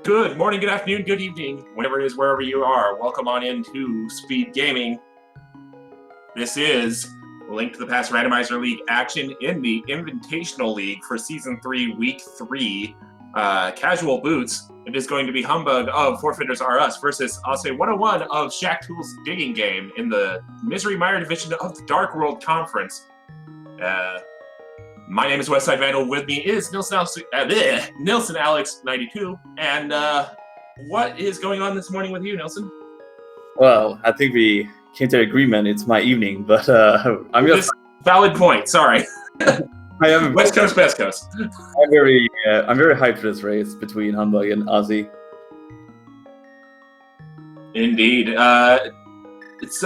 Good morning, good afternoon, good evening, whenever it is, wherever you are. Welcome on into SpeedGaming. This is Link to the Past Randomizer League action in the Invitational League for Season 3, Week 3. Casual Boots. It is going to be Humbugh of Forfeiters Are Us versus Osse101 of Shacktool's Digging Game in the Misery Mire Division of the Dark World Conference. My name is Westside Vandal. With me is Nilson Alex 92. And what is going on this morning with you, Nilson? Well, I think we came to agreement. It's my evening, but I'm just valid point. Sorry. I am West Coast, Best Coast. I'm very hyped for this race between Humbugh and Ozzy. Indeed. This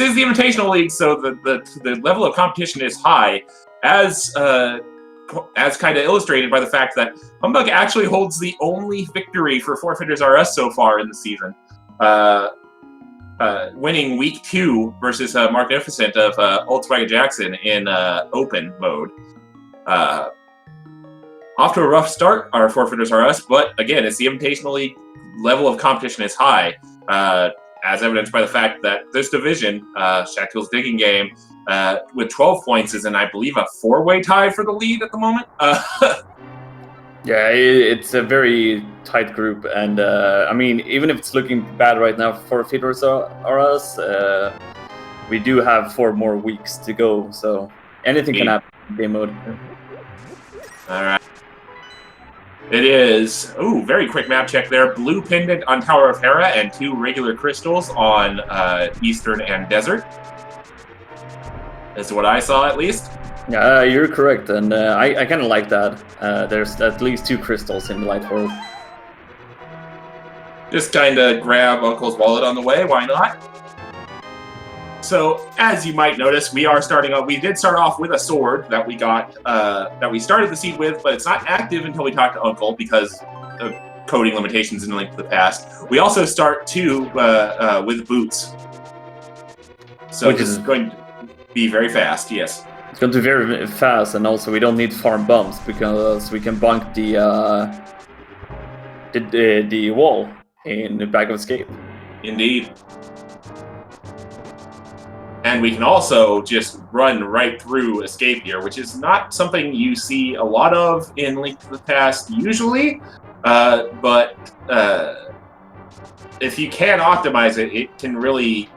is the Invitational League, so the level of competition is high, as kind of illustrated by the fact that Humbugh actually holds the only victory for Forfeiters Are Us so far in the season, winning Week 2 versus Magnificent of ALTTTPR Jackson in open mode. Off to a rough start, our Forfeiters Are Us, but again, it's the Invitational League. Level of competition is high, as evidenced by the fact that this division, Shacktool's Digging Game, with 12 points is in, I believe, a 4-way tie for the lead at the moment. Yeah, it's a very tight group, and I mean, even if it's looking bad right now for Forfeiters Are Us, we do have 4 more weeks to go, so anything can happen in game mode. All right. It is, very quick map check there. Blue pendant on Tower of Hera and 2 regular crystals on Eastern and Desert. That's what I saw, at least. Yeah, you're correct, and I kind of like that. There's at least 2 crystals in the Light World. Just kind of grab Uncle's wallet on the way, why not? So, as you might notice, we are starting off. We did start off with a sword that we got, that we started the seed with, but it's not active until we talk to Uncle because of coding limitations in Link to the Past. We also start too with boots, so which is going to be very fast. Yes, it's going to be very fast, and also we don't need farm bumps because we can bunk the wall in the back of escape. Indeed. And we can also just run right through escape here, which is not something you see a lot of in Link to the Past usually, but if you can optimize it, it can really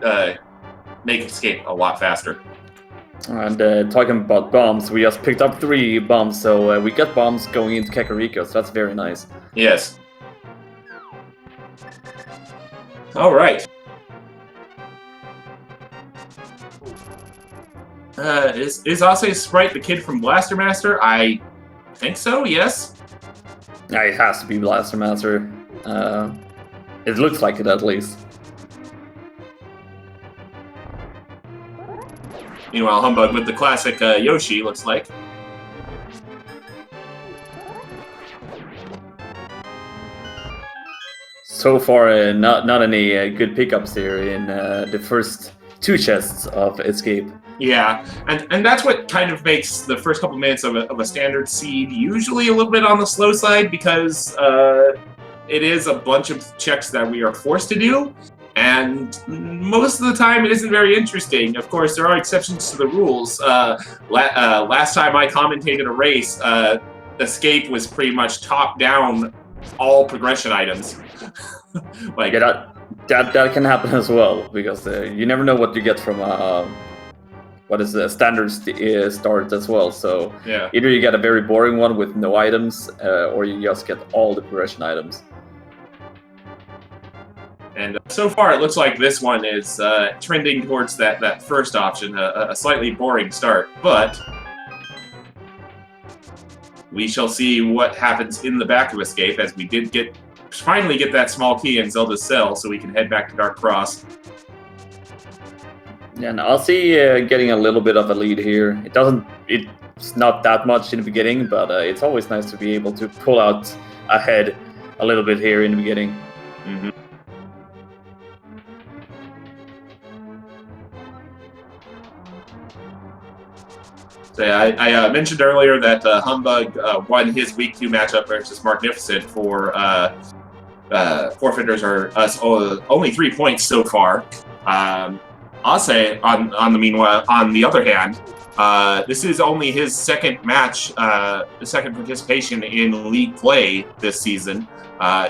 make escape a lot faster. And talking about bombs, we just picked up 3 bombs, so we got bombs going into Kakariko, so that's very nice. Yes. All right. Is Osse Sprite the kid from Blaster Master? I think so, yes. Yeah, it has to be Blaster Master. It looks like it, at least. Meanwhile, Humbugh with the classic Yoshi, looks like. So far, not any good pickups here in the first 2 chests of Escape. Yeah, and that's what kind of makes the first couple minutes of a standard seed usually a little bit on the slow side, because it is a bunch of checks that we are forced to do, and most of the time it isn't very interesting. Of course, there are exceptions to the rules. Last time I commentated a race, Escape was pretty much top-down all progression items. Like yeah, that can happen as well, because you never know what you get from what is the standard start as well. So yeah, either you get a very boring one with no items, or you just get all the progression items. And so far, it looks like this one is trending towards that first option, a slightly boring start, but we shall see what happens in the back of Escape, as we did finally get that small key in Zelda's cell, so we can head back to Dark Cross. Yeah, and I'll see getting a little bit of a lead here. It's not that much in the beginning, but it's always nice to be able to pull out ahead a little bit here in the beginning. Mm-hmm. So I mentioned earlier that Humbugh won his Week 2 matchup versus Magnificent for forfeiters are us only 3 points so far. Osse, on the other hand, this is only his second match, the second participation in league play this season.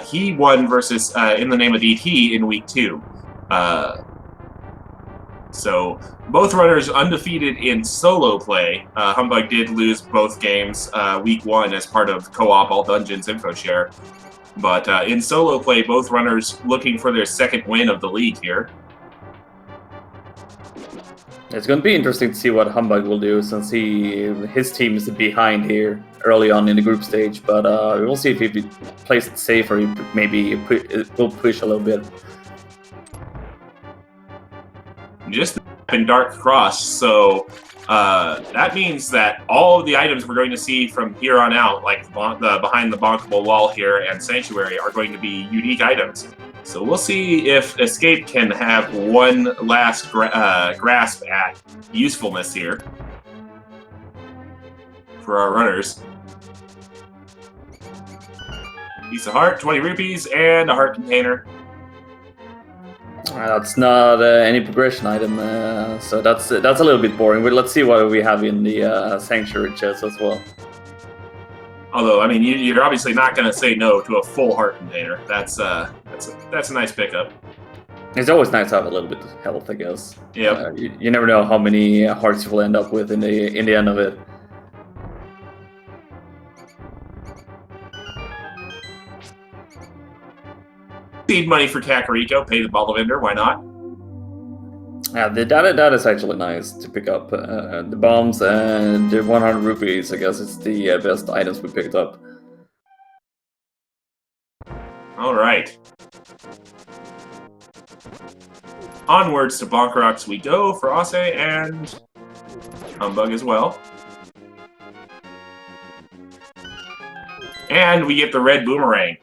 He won versus In the Name of DT in week 2. So both runners undefeated in solo play. Humbugh did lose both games week 1 as part of co-op All Dungeons info share. But in solo play, both runners looking for their second win of the league here. It's going to be interesting to see what Humbugh will do, since his team is behind here early on in the group stage. But we'll see if he plays it safe, or he maybe will push a little bit. Just in Dark Cross, so that means that all of the items we're going to see from here on out, like the behind the bonkable wall here and Sanctuary, are going to be unique items. So we'll see if Escape can have one last grasp at usefulness here for our runners. Piece of heart, 20 rupees, and a heart container. That's not any progression item, so that's a little bit boring. But let's see what we have in the Sanctuary chest as well. Although, I mean, you're obviously not going to say no to a full heart container. That's a nice pickup. It's always nice to have a little bit of health, I guess. Yeah. You never know how many hearts you will end up with in the end of it. Seed money for Kakariko, pay the bottle vendor, why not? Yeah, that is actually nice to pick up. The bombs and the 100 rupees, I guess it's the best items we picked up. All right. Onwards to Bonk Rocks we go for Osse and Humbugh as well. And we get the red boomerang.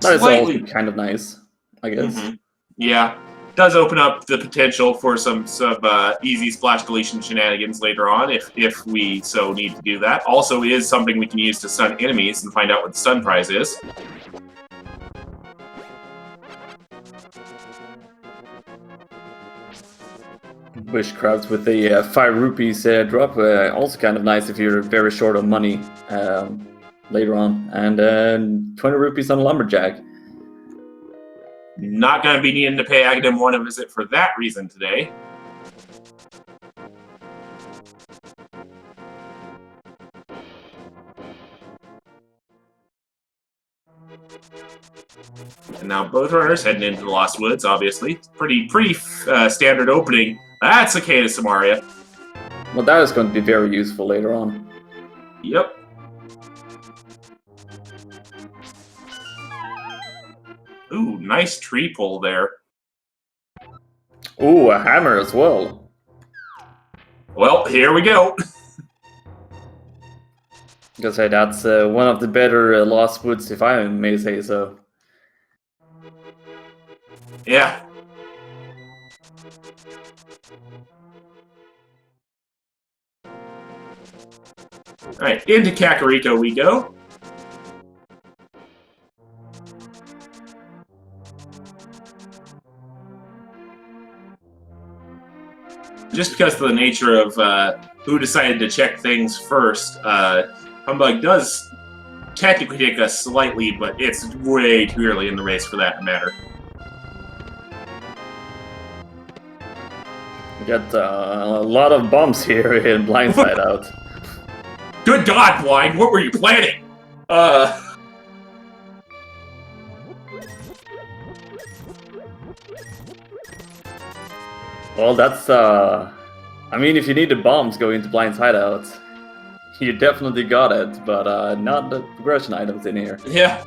That is also kind of nice, I guess. Mm-hmm. Yeah, does open up the potential for some easy splash deletion shenanigans later on if we so need to do that. Also is something we can use to stun enemies and find out what the stun prize is. Bushcraft with the 5 rupees drop, also kind of nice if you're very short on money later on. And 20 rupees on Lumberjack. Not going to be needing to pay Aghanim 1 a visit for that reason today. And now both runners heading into the Lost Woods, obviously. Pretty standard opening. That's Cicada Samaria. Well, that is going to be very useful later on. Yep. Ooh, nice tree pull there. Ooh, a hammer as well. Well, here we go. I'll say that's one of the better Lost Woods, if I may say so. Yeah. Alright, into Kakariko we go. Just because of the nature of who decided to check things first, Humbugh does technically take us slightly, but it's way too early in the race for that to matter. We got a lot of bumps here in Blindside Out. Good God, Blind! What were you planning? Well, that's, I mean, if you need the bombs going into Blind Hideout, you definitely got it, but not the progression items in here. Yeah.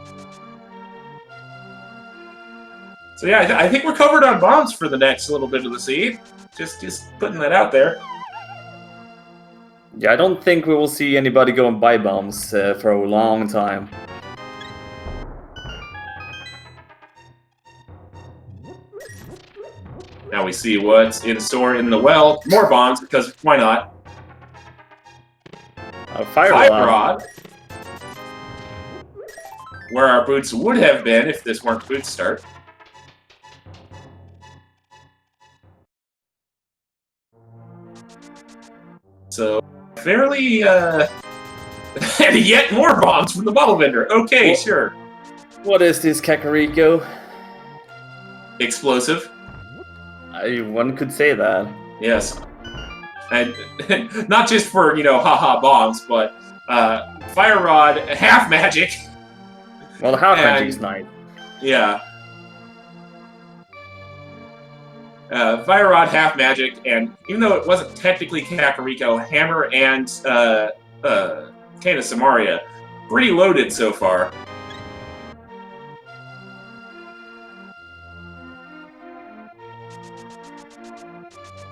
So yeah, I think we're covered on bombs for the next little bit of the seed. Just putting that out there. Yeah, I don't think we will see anybody go and buy bombs for a long time. Now we see what's in store in the well. More bombs, because why not? A fire rod. Where our boots would have been if this weren't boot start. So, fairly, and yet more bombs from the bottle vendor. Okay, Well, sure. What is this, Kakariko? Explosive. One could say that. Yes. And not just for, haha bombs, but fire rod, half magic. Well, the half magic's nice. Yeah. Fire rod, half magic, and even though it wasn't technically Kakariko, hammer and Kana Samaria, pretty loaded so far.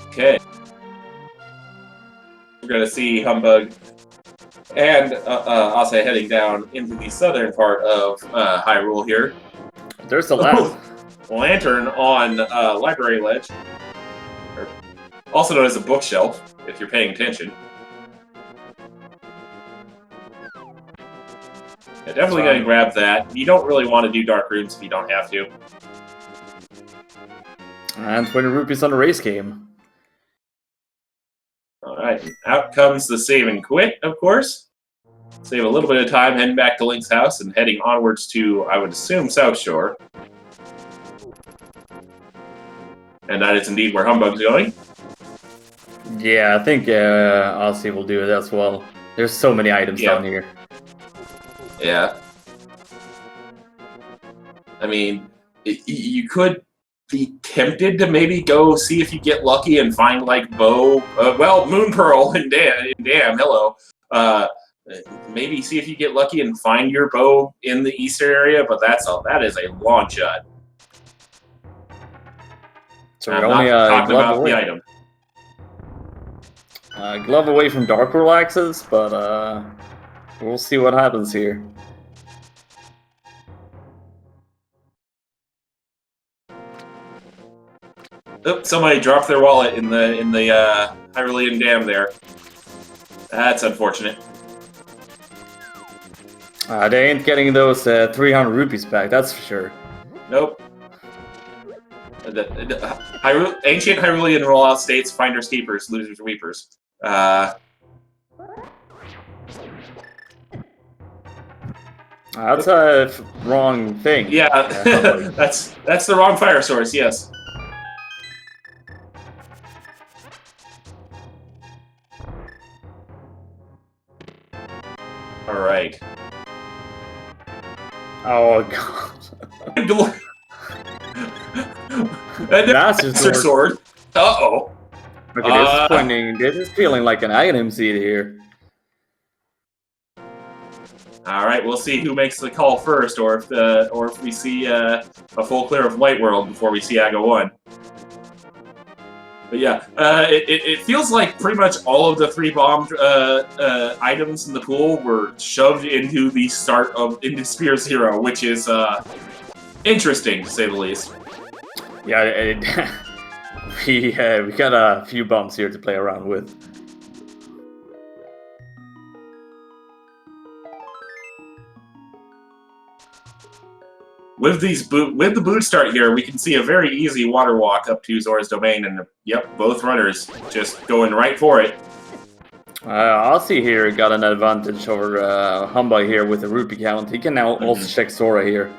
Okay. We're going to see Humbugh and Osse heading down into the southern part of Hyrule here. There's a last lantern on Library Ledge, also known as a bookshelf, if you're paying attention. Yeah, definitely going to grab that. You don't really want to do dark rooms if you don't have to. And 20 rupees on the race game. Alright, out comes the save and quit, of course. Save a little bit of time heading back to Link's house and heading onwards to, I would assume, South Shore. And that is indeed where Humbugh's going. Yeah, I think Osse will do it as well. There's so many items down here. Yeah. I mean, you could be tempted to maybe go see if you get lucky and find, like, Bow... Moon Pearl and Damn, hello. Maybe see if you get lucky and find your bow in the eastern area, but that is a long shot. So I'm we're only not a talking glove about away. the item. Glove away from Dark World access, but we'll see what happens here. Oops, somebody dropped their wallet in the Hyrulean Dam there. That's unfortunate. They ain't getting those 300 rupees back, that's for sure. Nope. Ancient Hyrulean rollout states: finders keepers, losers weepers. That's a wrong thing. Yeah, that's the wrong fire source. Yes. All right. Oh god. Master sword. Uh-oh. Look at this pointing. This is feeling like an item seed here. All right, we'll see who makes the call first, or if we see a full clear of Light World before we see Aga 1. But yeah, it feels like pretty much all of the 3 bombed items in the pool were shoved into the start into Spear Zero, which is interesting to say the least. Yeah, we got a few bombs here to play around with. With the boot start here, we can see a very easy water walk up to Zora's Domain, and yep, both runners just going right for it. Osse here got an advantage over Humbugh here with the rupee count. He can now also check Zora here.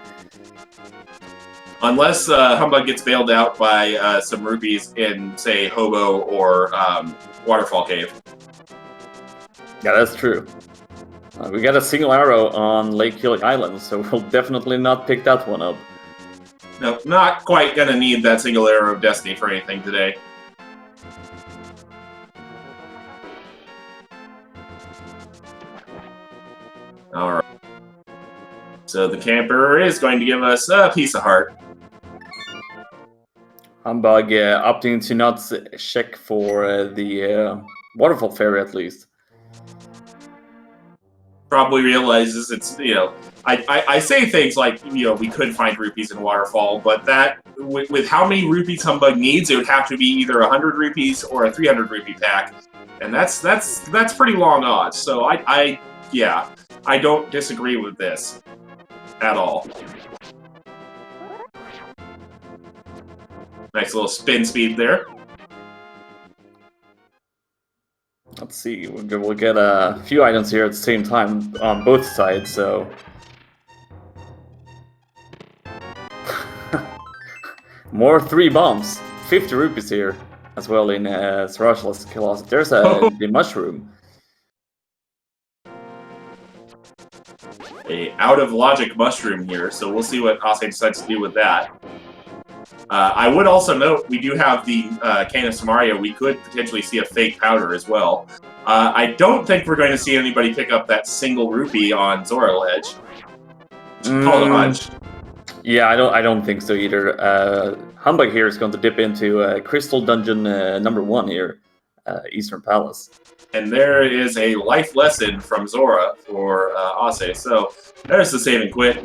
Unless Humbugh gets bailed out by some rupees in, say, Hobo or Waterfall Cave. Yeah, that's true. We got a single arrow on Lake Killing Island, so we'll definitely not pick that one up. No, not quite gonna need that single arrow of destiny for anything today. Alright. So the camper is going to give us a piece of heart. Humbugh opting to not check for the Waterfall Fairy at least. Probably realizes it's, I say things like, we could find rupees in Waterfall, but that with how many rupees Humbug needs, it would have to be either 100 rupees or a 300 rupee pack, and that's pretty long odds. So I don't disagree with this at all. Nice little spin speed there. Let's see, we'll get a few items here at the same time on both sides, so... More 3 bombs, 50 rupees here as well in Sarashala's closet. There's the mushroom. A out-of-logic mushroom here, so we'll see what Osse decides to do with that. I would also note, we do have the Cane of Samaria. We could potentially see a fake powder as well. I don't think we're going to see anybody pick up that single rupee on Zora Ledge. Call it a hunch. Yeah, I don't think so either. Humbug here is going to dip into Crystal Dungeon number 1 here, Eastern Palace. And there is a life lesson from Zora for Osse. So there's the save and quit.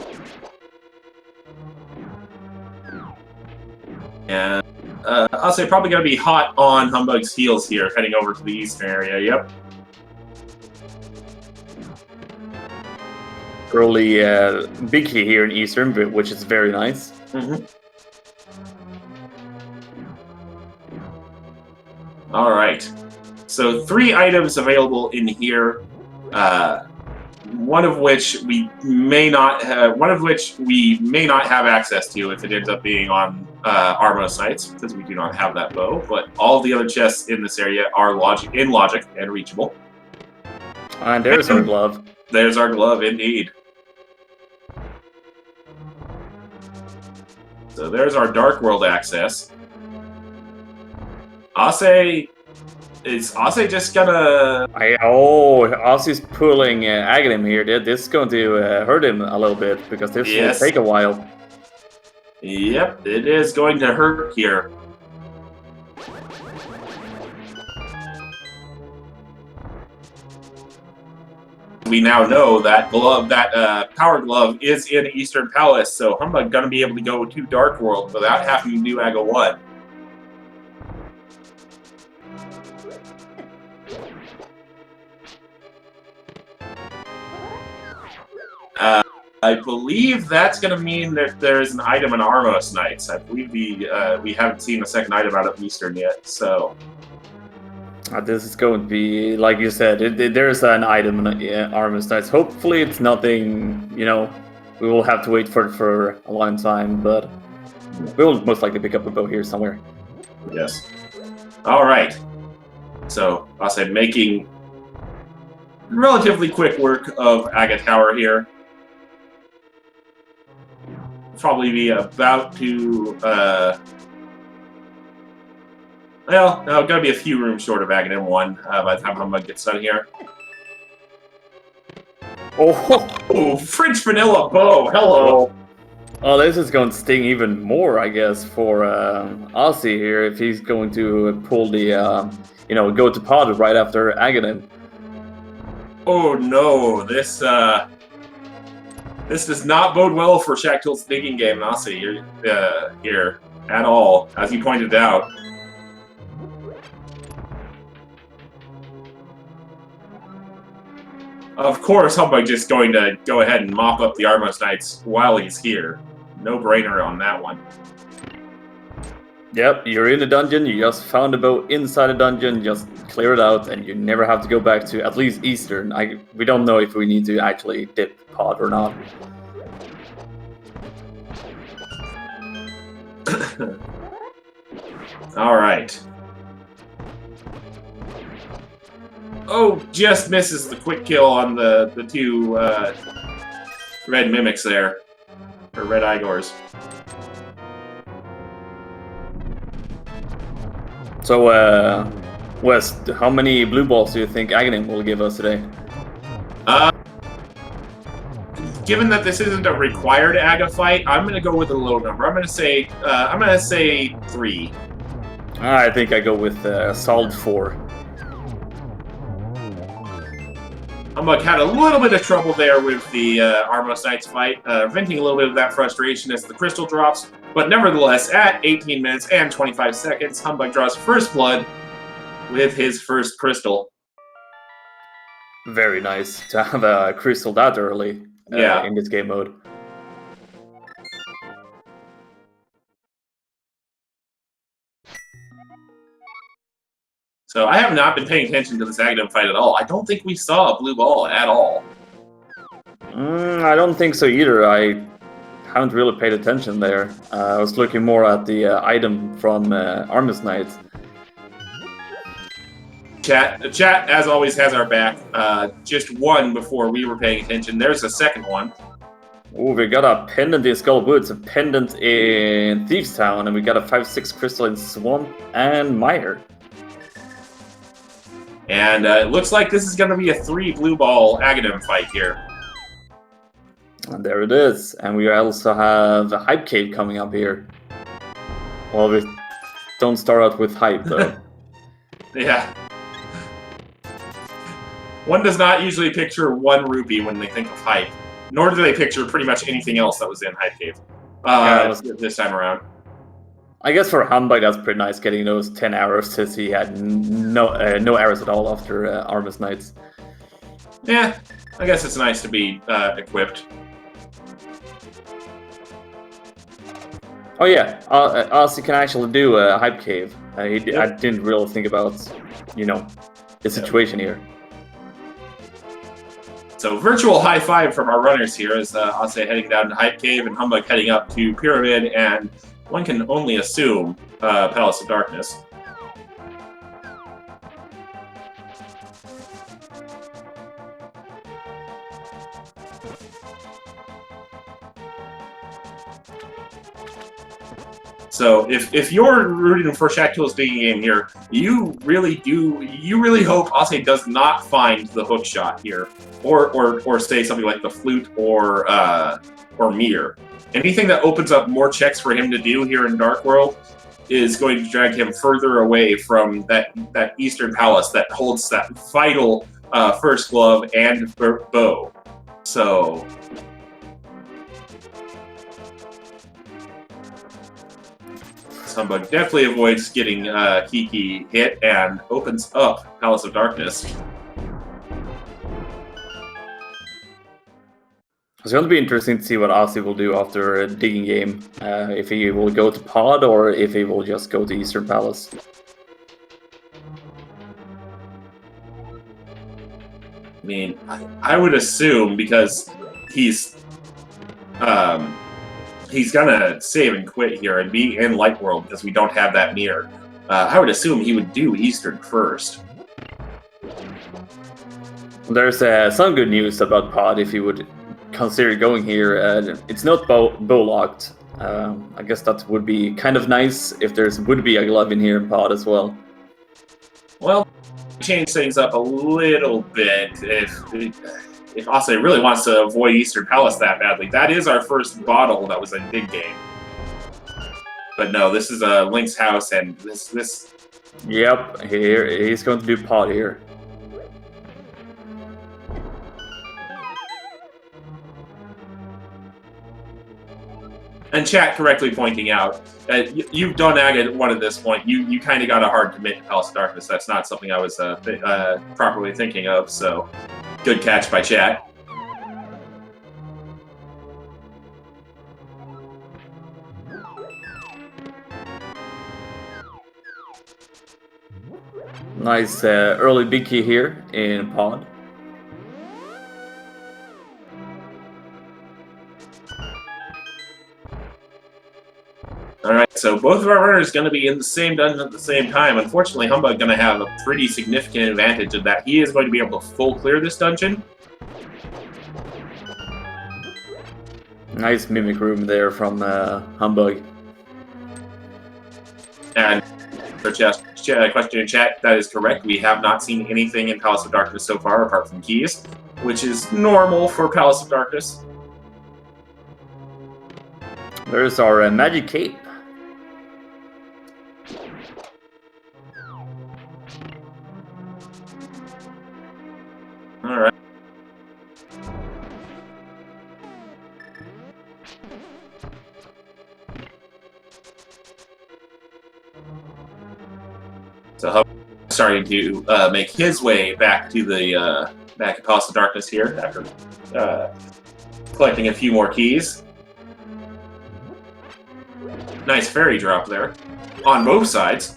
And Osse probably going to be hot on Humbug's heels here, heading over to the eastern area. Yep. Early big key here in Eastern, which is very nice. Mm-hmm. All right. So 3 items available in here. One of which we may not have access to if it ends up being on Armos Knights, because we do not have that bow. But all the other chests in this area are logic and reachable. And there's our glove. There's our glove, indeed. So there's our Dark World access. Osse, is Osse just gonna... Osse's pulling Aghanim here. This is going to hurt him a little bit, because this will take a while. Yep, it is going to hurt here. We now know that Power Glove is in Eastern Palace, so Humbug gonna be able to go to Dark World without having to do Aga 1. I believe that's going to mean that there is an item in Armos Knights. I believe we haven't seen a second item out of Eastern yet, so... this is going to be, like you said, there's an item in Armos Knights. Hopefully it's nothing, we will have to wait for it for a long time, but we'll most likely pick up a bow here somewhere. Yes. Alright. So, Osse making relatively quick work of Aga Tower here. Probably be about to, well, no, gotta be a few rooms short of Aghanim 1 by the time Humbug gets done here. Oh, French Vanilla Bow, hello! Oh, this is going to sting even more, I guess, for Osse here, if he's going to pull the, go to pod right after Aghanim. Oh no, this does not bode well for Shaktil's digging game, Osse, here at all, as you pointed out. Of course, Humbug just going to go ahead and mop up the Armos Knights while he's here. No brainer on that one. Yep, you're in the dungeon, you just found a bow inside the dungeon, just clear it out, and you never have to go back to at least Eastern. We don't know if we need to actually dip pod or not. Alright. Oh, just misses the quick kill on the 2 red mimics there. Or red Igors. So, Wes, how many blue balls do you think Aghanim will give us today? Given that this isn't a required Aga fight, I'm going to go with a low number. I'm going to say 3. I think I go with a solid 4. I'm Humbug had a little bit of trouble there with the Armos Knights fight, venting a little bit of that frustration as the crystal drops. But nevertheless, at 18 minutes and 25 seconds, Humbug draws first blood with his first crystal. Very nice to have a crystal that early in this game mode. So I have not been paying attention to this Aghanim fight at all. I don't think we saw a blue ball at all. I don't think so either. I haven't really paid attention there. I was looking more at the item from Armos Knights. The chat, as always, has our back. Just one before we were paying attention. There's a second one. Oh, we got a pendant in Skull Woods, a pendant in Thieves Town, and we got a 5/6 crystal in Swamp and Mire. And it looks like this is going to be a 3 blue ball Aghanim fight here. And there it is. And we also have a Hype Cave coming up here. Well, we don't start out with Hype, though. Yeah. One does not usually picture 1 rupee when they think of Hype. Nor do they picture pretty much anything else that was in Hype Cave this time around. I guess for Humbug, that's pretty nice getting those 10 arrows since he had no arrows at all after Armos Knights. Yeah, I guess it's nice to be equipped. Oh yeah, Osse can actually do a Hype Cave. I didn't really think about, the situation here. So virtual high five from our runners here as Osse heading down to Hype Cave and Humbug heading up to Pyramid and one can only assume Palace of Darkness. So if you're rooting for Shaq-Tool's digging game here, you really hope Osse does not find the hook shot here, or say something like the flute or mirror. Anything that opens up more checks for him to do here in Dark World is going to drag him further away from that Eastern Palace that holds that vital first glove and bow. So Humbug definitely avoids getting Kiki hit and opens up Palace of Darkness. It's going to be interesting to see what Osse will do after a digging game. If he will go to Pod or if he will just go to Eastern Palace. I mean, I would assume because he's gonna save and quit here and be in Light World because we don't have that mirror. I would assume he would do Eastern first. There's some good news about Pod if he would consider going here. It's not bow locked. I guess that would be kind of nice if would be a glove in here in Pod as well. Well, change things up a little bit if Osse really wants to avoid Eastern Palace that badly. That is our first bottle that was a big game. But no, this is a Link's house, and this. Yep, here he's going to do Pod here. And chat correctly pointing out that you've done Agate one at this point. You kind of got a hard commit to Palace of Darkness. That's not something I was properly thinking of. So, good catch by chat. Nice early big key here in Pod. Alright, so both of our runners going to be in the same dungeon at the same time. Unfortunately, Humbug going to have a pretty significant advantage of that. He is going to be able to full clear this dungeon. Nice mimic room there from Humbug. And for question in chat, that is correct. We have not seen anything in Palace of Darkness so far apart from keys, which is normal for Palace of Darkness. There's our magic cape. Alright. starting to make his way back to the back at Palace of Darkness here after collecting a few more keys. Nice fairy drop there on both sides.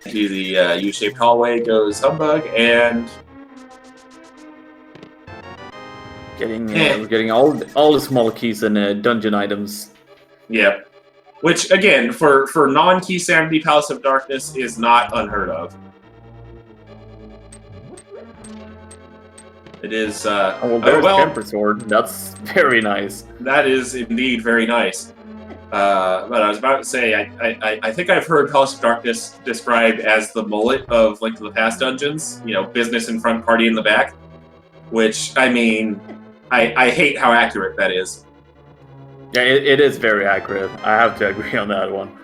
To the U-shaped hallway goes Humbug, and we're getting all the small keys and dungeon items. Yeah, which again for non-key sanity Palace of Darkness is not unheard of. It is. Well, there's Temper Sword. That's very nice. That is indeed very nice. But I was about to say, I think I've heard Palace of Darkness described as the mullet of Link to the Past dungeons. You know, business in front, party in the back. Which, I mean, I hate how accurate that is. Yeah, it is very accurate. I have to agree on that one.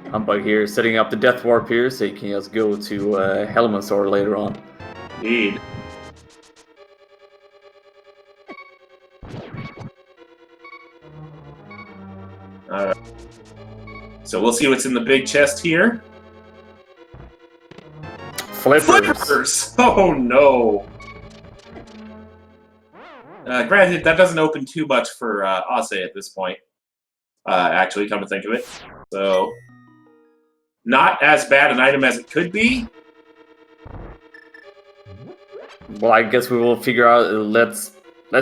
Humbug here, setting up the Death Warp here, so you can just go to Helmasaur later on. Indeed. So we'll see what's in the big chest here. Flippers! Oh no! Granted, that doesn't open too much for Osse at this point. Actually, come to think of it. So, not as bad an item as it could be. Well, I guess we will figure out. Let's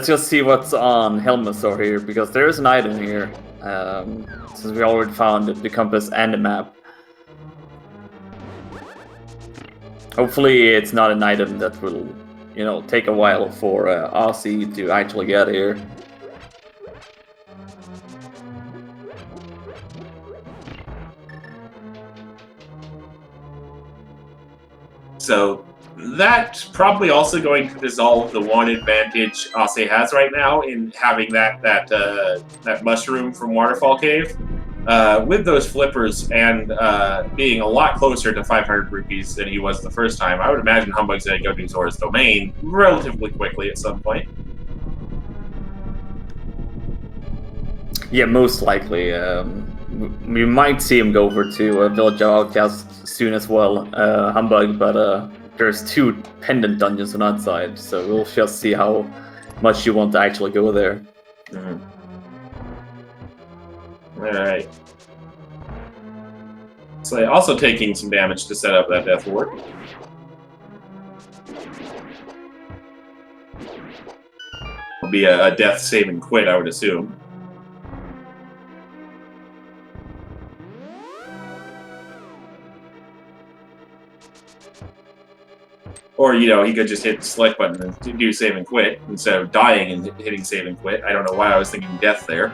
just see what's on Helmasaur here, because there is an item here. Since we already found the compass and the map. Hopefully, it's not an item that will, you know, take a while for Osse to actually get here. So that's probably also going to dissolve the one advantage Osse has right now in having that mushroom from Waterfall Cave. With those flippers and being a lot closer to 500 rupees than he was the first time, I would imagine Humbug's going to go to Zora's Domain relatively quickly at some point. Yeah, most likely. We might see him go over to Village of Outcasts soon as well, Humbug, but there's 2 pendant dungeons on that side, so we'll just see how much you want to actually go there. Mm-hmm. Alright. So also taking some damage to set up that Death Ward. Will be a death save and quit, I would assume. Or, you know, he could just hit the select button and do save and quit instead of dying and hitting save and quit. I don't know why I was thinking death there.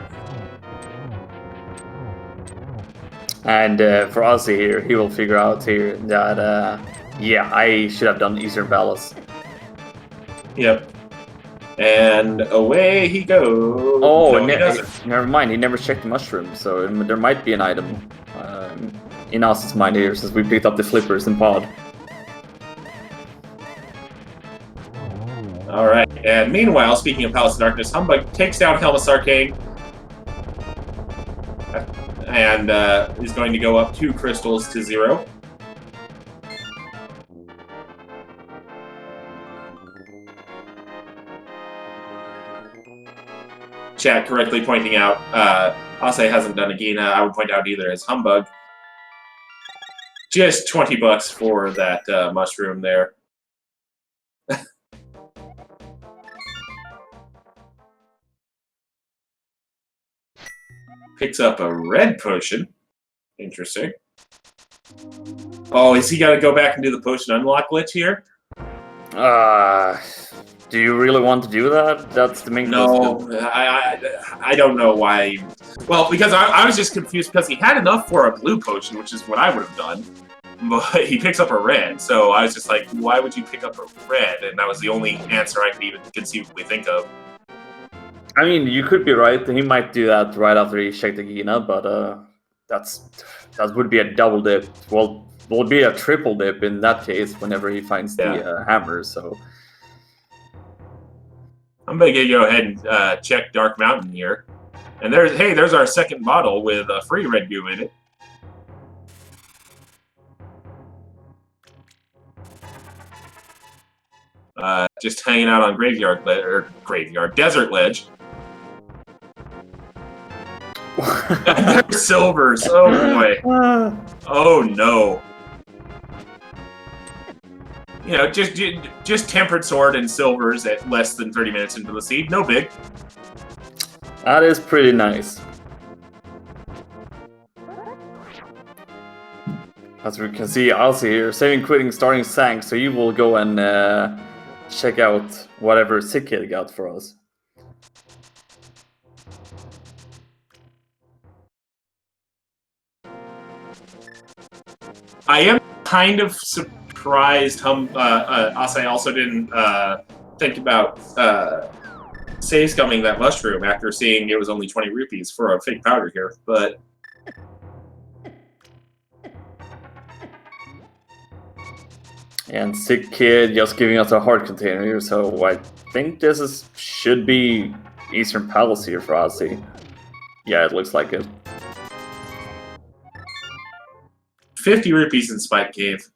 And for Osse here, he will figure out here that, yeah, I should have done Eastern Palace. Yep. And away he goes. Oh, no, never mind. He never checked the mushroom, so there might be an item in Osse's mind here, since we picked up the flippers and pod. Alright, and meanwhile, speaking of Palace of Darkness, Humbug takes down Helmus Arcane. And is going to go up 2 crystals to 0. Chat correctly pointing out, Osse hasn't done a Gina. I would point out either as Humbug. Just 20 bucks for that mushroom there. Picks up a red potion. Interesting. Oh, is he got to go back and do the potion unlock glitch here? Do you really want to do that? That's the main question. No, I don't know why. Well, because I was just confused because he had enough for a blue potion, which is what I would have done. But he picks up a red, so I was just like, why would you pick up a red? And that was the only answer I could even conceivably think of. I mean, you could be right. He might do that right after he checked the Gina, but that would be a double dip. Well, will be a triple dip in that case whenever he finds the hammer. So I'm gonna go ahead and check Dark Mountain here, and there's our second bottle with a free red goo in it. Just hanging out on desert ledge. There's silvers. Oh boy. Oh no. You know, just tempered sword and silvers at less than 30 minutes into the seed. No big. That is pretty nice. As we can see, Osse here, saving, quitting, starting sank, so you will go and check out whatever Sick Kid got for us. I am kind of surprised Osse also didn't think about save scumming that mushroom after seeing it was only 20 rupees for a fake powder here, but... And Sick Kid just giving us a heart container here, so I think this should be Eastern Palace here for Osse. Yeah, it looks like it. 50 rupees in Spike Cave.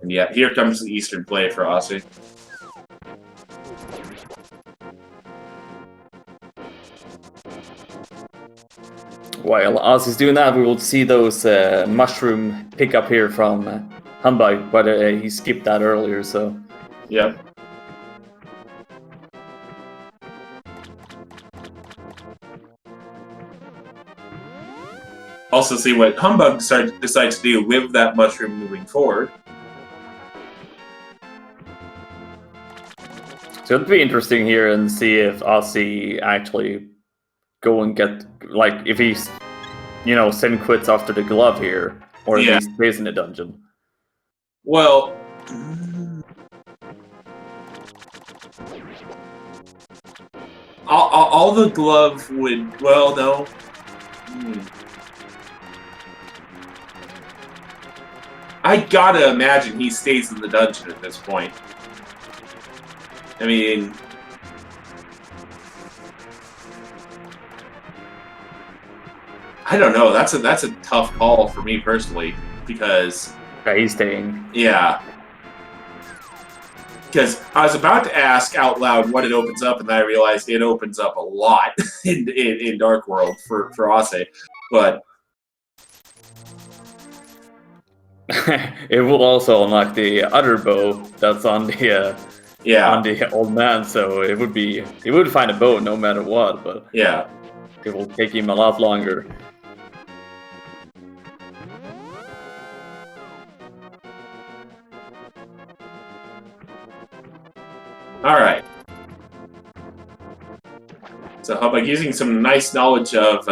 And yeah, here comes the Eastern play for Osse. While Osse's doing that, we will see those mushroom pickup here from Humbugh, but he skipped that earlier, so... Yep. Also see what Humbugh decides to do with that mushroom moving forward. So it'll be interesting here and see if Osse actually go and get, like, if he's, you know, send quits after the glove here, or if he stays in the dungeon. Well, all the glove would, well, no. I gotta imagine he stays in the dungeon at this point. I mean... I don't know. That's a tough call for me personally, because... Yeah, he's staying. Yeah. Because I was about to ask out loud what it opens up, and then I realized it opens up a lot in Dark World for Osse, but... It will also unlock the other bow that's on the on the old man, so it would be, he would find a bow no matter what, but yeah, it will take him a lot longer. All right. So Humbugh using some nice knowledge of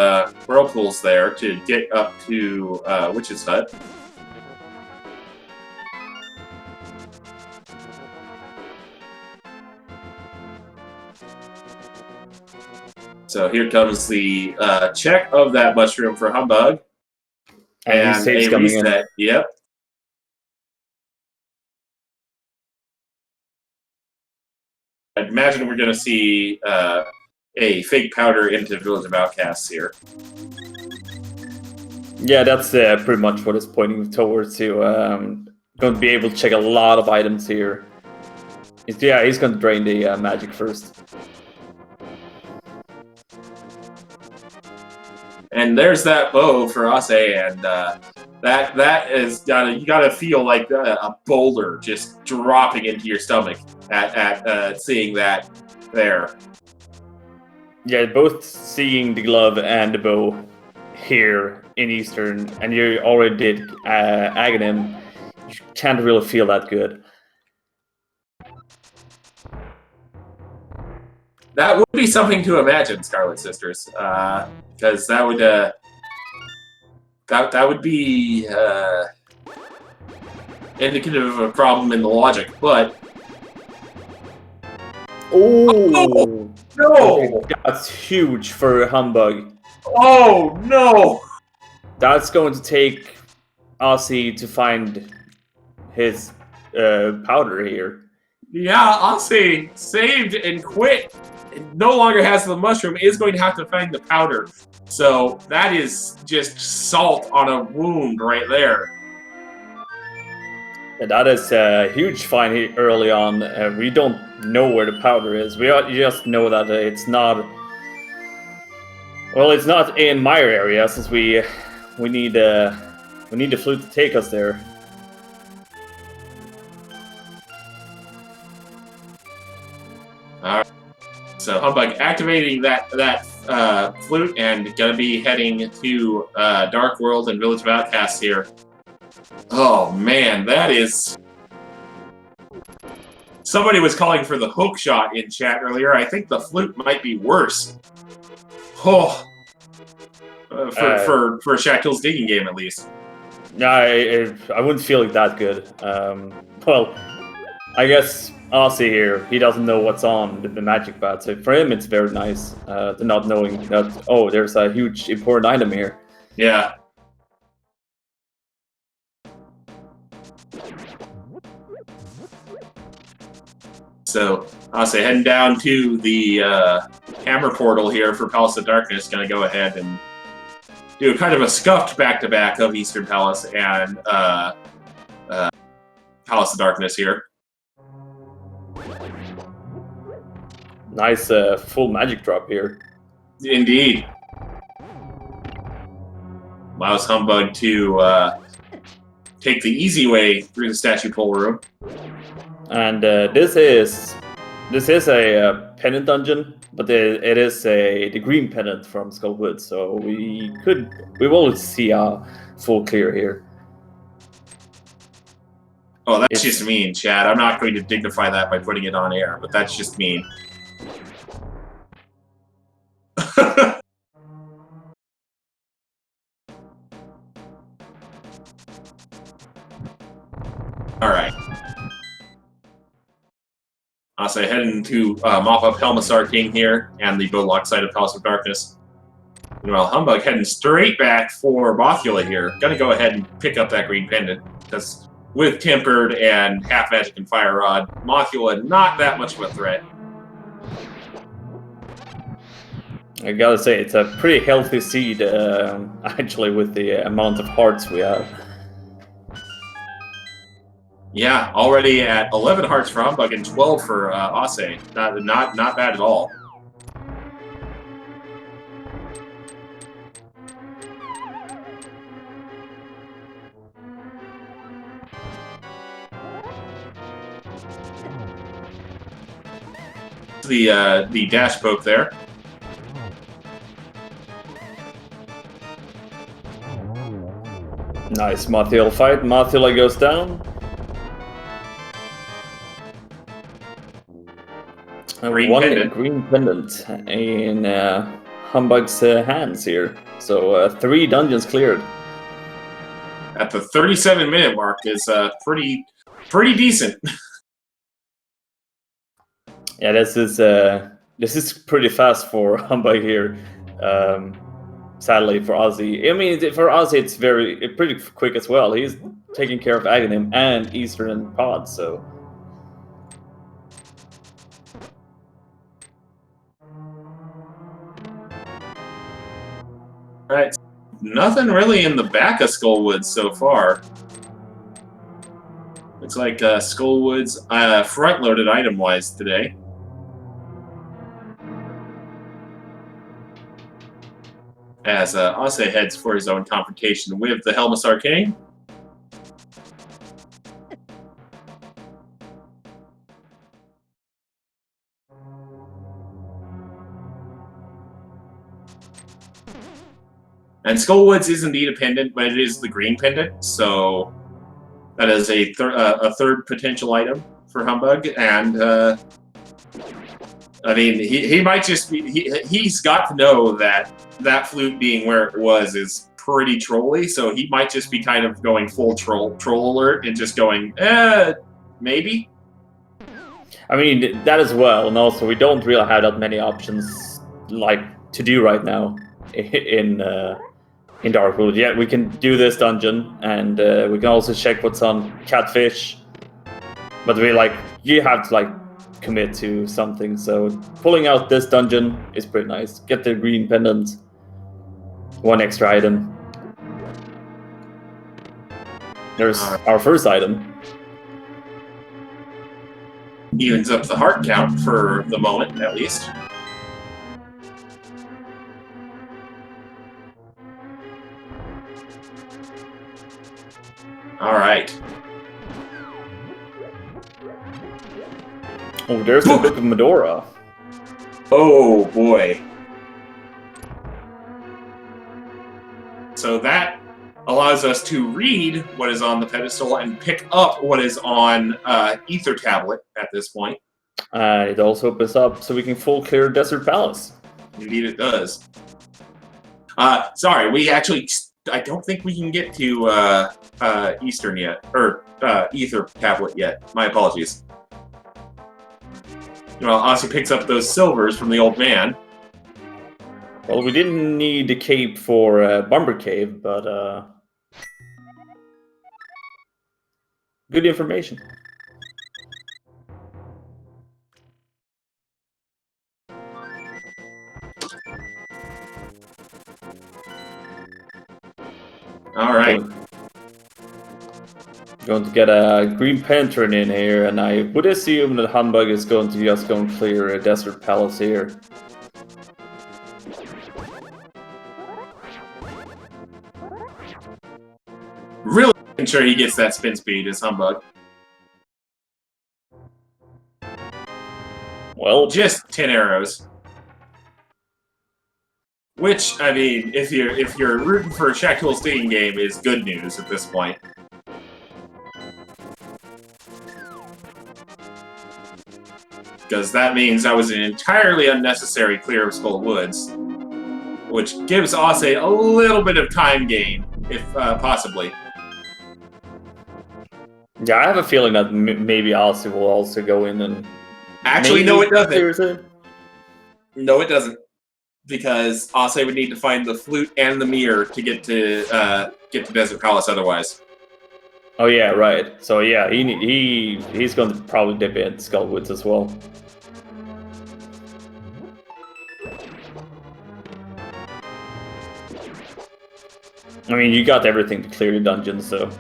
whirlpools there to get up to Witch's Hut. So here comes the check of that mushroom for Humbugh. And a reset. Yep. I imagine we're going to see a fake powder into Village of Outcasts here. Yeah, that's pretty much what it's pointing towards. To going to be able to check a lot of items here. He's going to drain the magic first. And there's that bow for Osse, and that is you gotta feel like a boulder just dropping into your stomach at seeing that there. Yeah, both seeing the glove and the bow here in Eastern, and you already did Aghanim, you can't really feel that good. That would be something to imagine, Scarlet Sisters, because that would be indicative of a problem in the logic. But oh, no! That's huge for Humbug. Oh no! That's going to take Osse to find his powder here. Yeah, Osse saved and quit. No longer has the mushroom. Is going to have to find the powder. So that is just salt on a wound right there. And that is a huge find here early on. We don't know where the powder is. We just know that it's not. Well, it's not in my area since we need the flute to take us there. All right. So Humbug activating that flute and gonna be heading to Dark World and Village of Outcasts here. Oh man, that is. Somebody was calling for the hook shot in chat earlier. I think the flute might be worse. Oh, for Shackle's digging game at least. No, I wouldn't feel like that good. Well, I guess Osse here, he doesn't know what's on the magic bat. So for him, it's very nice to not knowing that, oh, there's a huge important item here. Yeah. So Osse heading down to the hammer portal here for Palace of Darkness. Going to go ahead and do kind of a scuffed back-to-back of Eastern Palace and Palace of Darkness here. Nice full magic drop here. Indeed. Allows Humbug to take the easy way through the statue pole room. And this is a pendant dungeon, but it is the green pendant from Skullwood, so we will see a full clear here. Oh, that's just mean, Chad. I'm not going to dignify that by putting it on air, but that's just mean. All right. Osse heading to mop up Helmassar King here and the Bodlock side of Palace of Darkness. Meanwhile, Humbug heading straight back for Mothula here. Gonna go ahead and pick up that green pendant because with Tempered and Half Magic and Fire Rod, Mothula not that much of a threat. I gotta say, it's a pretty healthy seed, actually, with the amount of hearts we have. Yeah, already at 11 hearts for Humbug and 12 for Osse. Not bad at all. The dash poke there. Nice Mothula fight. Mothula goes down. Green pendant in Humbug's hands here. So 3 dungeons cleared. At the 37-minute mark is pretty decent. Yeah, this is pretty fast for Humbug here. Sadly for Osse. I mean, for Osse it's pretty quick as well. He's taking care of Aghanim and Eastern Pod, so. Alright, nothing really in the back of Skullwood so far. Looks like Skullwood's front-loaded item-wise today. As Osse heads for his own confrontation with the Helmassar King. And Skullwoods is indeed a pendant, but it is the green pendant, so that is a third potential item for Humbug. And I mean, he might just be he's got to know that flute being where it was is pretty trolly, so he might just be kind of going full troll alert and just going, maybe. I mean, that as well, and also we don't really have that many options like to do right now in Darkwood. Yeah, we can do this dungeon, and we can also check what's on Catfish. But you have to commit to something. So pulling out this dungeon is pretty nice. Get the green pendant, one extra item. There's our first item. Evens up the heart count for the moment, at least. All right. Oh, there's the Book of Medora. Oh boy. So that allows us to read what is on the pedestal and pick up what is on Ether Tablet at this point. It also opens up so we can full clear Desert Palace. Indeed it does. Sorry, we actually... I don't think we can get to Eastern yet. Or Ether Tablet yet. My apologies. Well, Osse picks up those silvers from the old man. Well, we didn't need the cape for Bomber Cave, but good information. All right. Going to get a green Panther in here, and I would assume that Humbugh is going to just go and clear a Desert Palace here. Really sure he gets that spin speed is Humbugh. Well, just 10 arrows. Which, I mean, if you're rooting for a Shackle's dating game, is good news at this point. Because that means that was an entirely unnecessary clear of Skull Woods, which gives Osse a little bit of time gain, if possibly. Yeah, I have a feeling that maybe Osse will also go in and... Actually, no, it doesn't. No, it doesn't. Because Osse would need to find the flute and the mirror to get to Desert Palace otherwise. Oh yeah, right. So yeah, he's going to probably dip in Skull Woods as well. I mean, you got everything to clear the dungeon, so...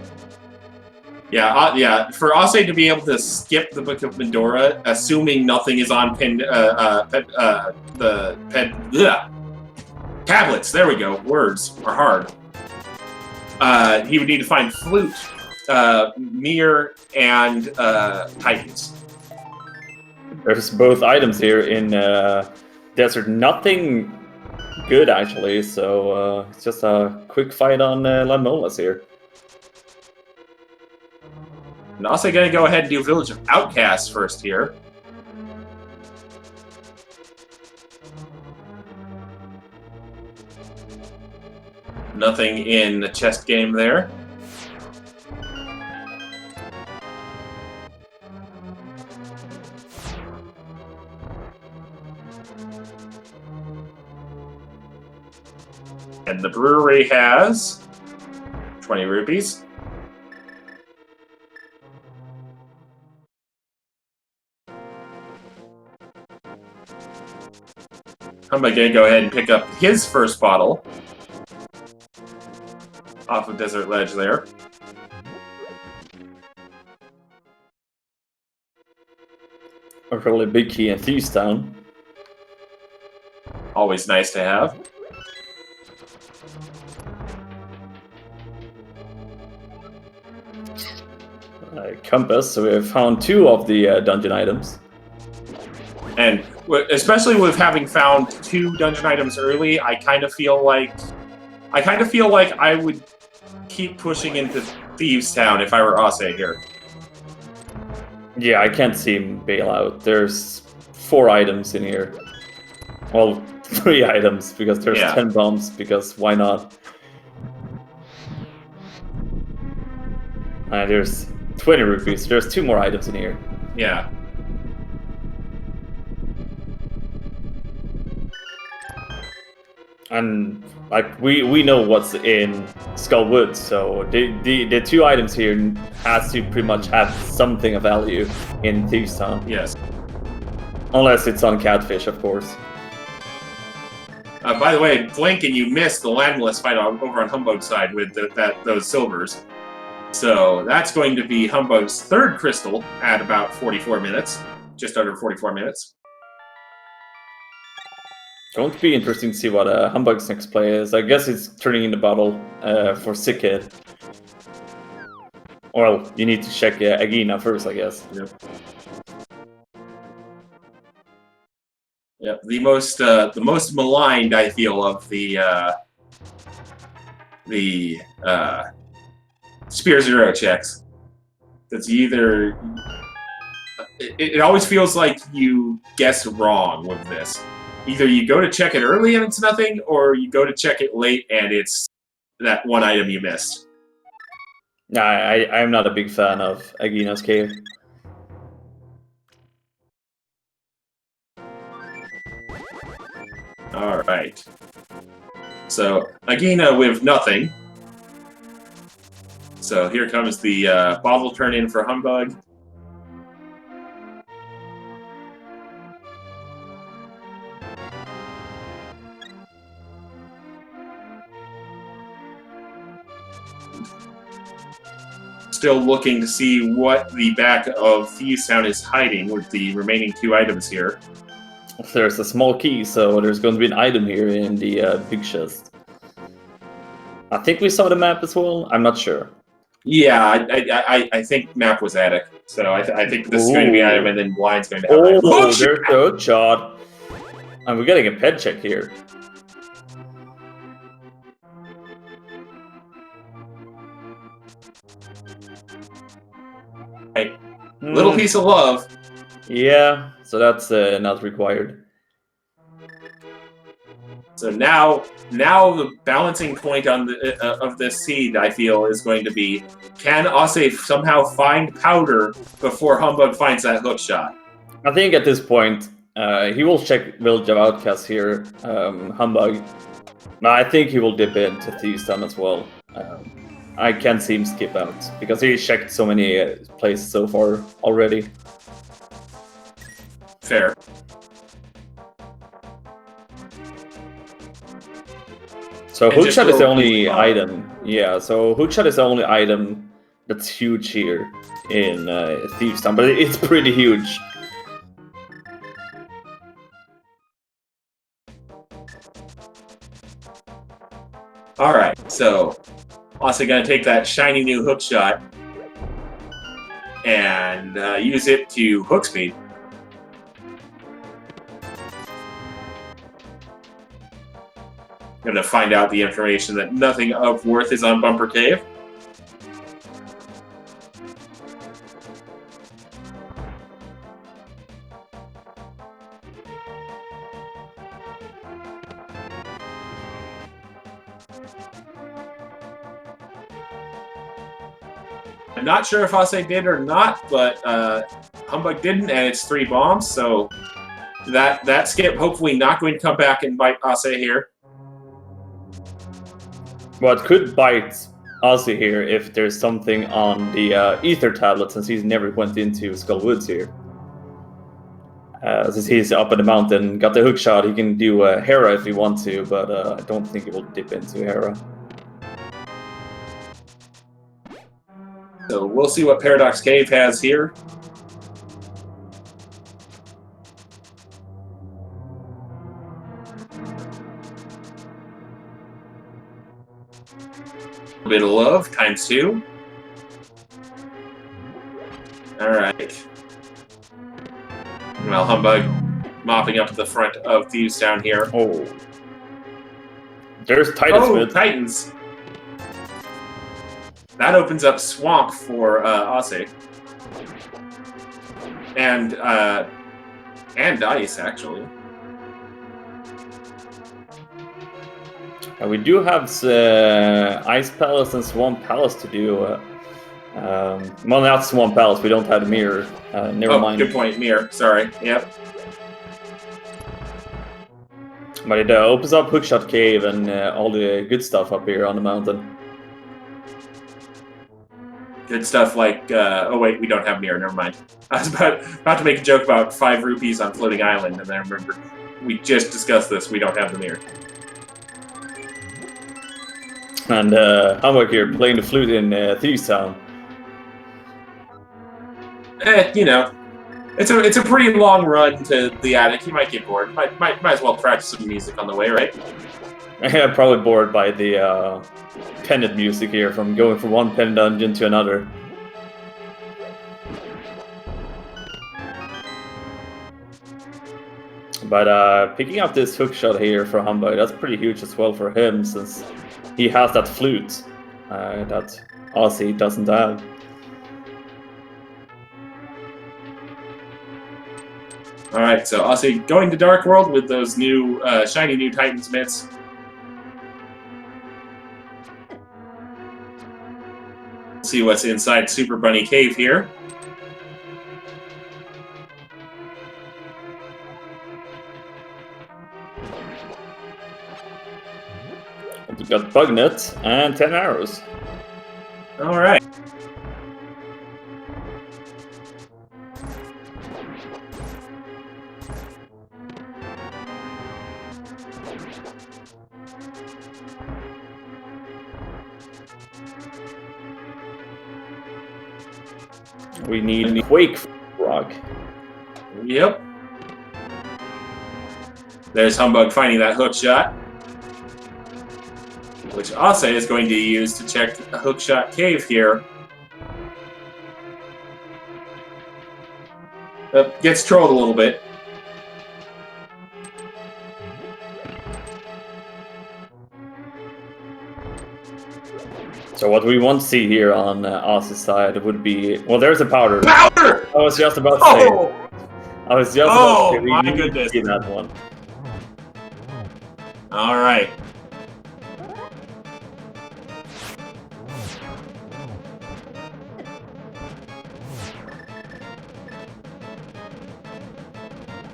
Yeah, for Osse to be able to skip the Book of Medora, assuming nothing is on tablets, there we go, words are hard. He would need to find flute, mirror, and Titans. There's both items here in Desert. Nothing good, actually, so it's just a quick fight on Lamolas here. And also gonna go ahead and do Village of Outcasts first here. Nothing in the chest game there. And the brewery has 20 rupees. I'm gonna go ahead and pick up his first bottle off of Desert Ledge there. A really big key in Thieves Town. Always nice to have. Compass, so we have found 2 of the dungeon items. And especially with having found 2 dungeon items early, I kind of feel like I would keep pushing into Thieves Town if I were Osse here. Yeah, I can't see him bail out. There's 4 items in here. Well, 3 items, because there's 10 bombs, because why not? There's 20 rupees. There's 2 more items in here. Yeah. And like we know what's in Skullwood, so the two items here has to pretty much have something of value in Thieves Town. Yes. Unless it's on Catfish, of course. By the way, Blink and you missed the landless fight over on Humbugh's side with those silvers. So that's going to be Humbugh's third crystal at about 44 minutes, just under 44 minutes. It's going to be interesting to see what Humbugh's next play is. I guess it's turning in the bottle for Sick Kid. Well, you need to check Agina first, I guess. Yep. Yep. The most maligned, I feel, of the Spear Zero checks. That's either... It always feels like you guess wrong with this. Either you go to check it early and it's nothing, or you go to check it late and it's that one item you missed. Nah, I'm not a big fan of Agina's cave. Alright. So, Agina with nothing. So here comes the bottle turn in for Humbugh. Still looking to see what the back of Thieves Town is hiding with the remaining two items here. There's a small key, so there's going to be an item here in the big chest. I think we saw the map as well. I'm not sure. Yeah, I think map was attic, so I think this is going to be an item, and then blind's going to have item. Oh, there's the hook shot. And we're getting a ped check here. Right. Little piece of love. Yeah, so that's not required. So now the balancing point on the of this seed, I feel, is going to be: can Osse somehow find powder before Humbugh finds that hook shot? I think at this point he will check Village of Outcasts here, Humbugh. But I think he will dip into Thieves Town as well. I can't see him skip out because he checked so many places so far already. Fair. So hookshot is the only item. Yeah, so hookshot is the only item that's huge here in Thieves Town, but it's pretty huge. All right, so also gonna take that shiny new hook shot and use it to hook speed. Gonna find out the information that nothing of worth is on Bumper Cave. I'm not sure if Osse did or not, but Humbugh didn't, and it's 3 bombs, so that skip hopefully not going to come back and bite Osse here. Well, it could bite Osse here if there's something on the ether tablet, since he's never went into Skullwoods here. Since he's up in the mountain, got the hook shot, he can do Hera if he wants to, but I don't think he will dip into Hera. So we'll see what Paradox Cave has here. A bit of love, times 2. Alright. Well, Humbugh mopping up the front of Thieves Town here. Oh. There's Titus with Titans. That opens up Swamp for Osse. And Dice, actually. We do have Ice Palace and Swamp Palace to do. Well, not Swamp Palace, we don't have a mirror. Never mind. Good point, mirror. Sorry. Yep. But it opens up Hookshot Cave and all the good stuff up here on the mountain. Good stuff like, oh wait, we don't have mirror, never mind. I was about to make a joke about 5 rupees on Floating Island, and then I remember we just discussed this, we don't have the mirror. And Humbugh here playing the flute in Thieves Town. You know, it's a pretty long run to the attic. He might get bored. Might as well practice some music on the way, right? I'm probably bored by the pendant music here from going from one pendant dungeon to another. But picking up this hookshot here for Humbugh, that's pretty huge as well for him, since he has that flute that Osse doesn't have. Alright, so Osse going to Dark World with those new, shiny new Titan's mitts. See what's inside Super Bunny Cave here. We've got Bug Net and 10 arrows. Alright. We need Quake Rock. Yep. There's Humbugh finding that hook shot, which Osse is going to use to check the hookshot cave here. Gets trolled a little bit. So what we want to see here on Osse's side would be... Well, there's a powder. Powder! I was just about to say. Oh! I was just about to say. My We need to goodness. see that one. All right.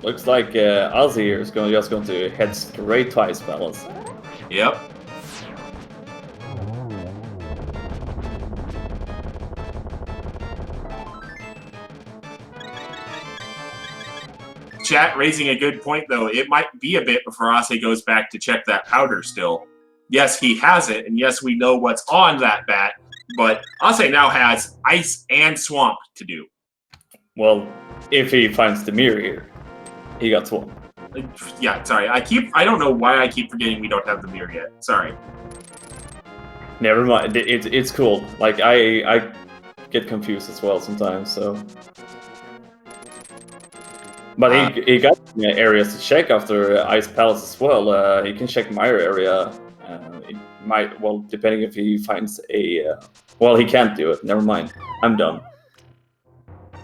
Looks like Osse here is just going to head straight to Ice Palace. Yep. Chat raising a good point, though. It might be a bit before Osse goes back to check that powder still. Yes, he has it, and yes, we know what's on that bat, but Osse now has ice and swamp to do. Well, if he finds the mirror here, he got swamped. Yeah, sorry. I don't know why I keep forgetting we don't have the mirror yet. Sorry. Never mind. It's cool. Like, I get confused as well sometimes, so... But he got areas to check after Ice Palace as well. He can check my area. It might, well, depending if he finds a... well, he can't do it. Never mind. I'm done.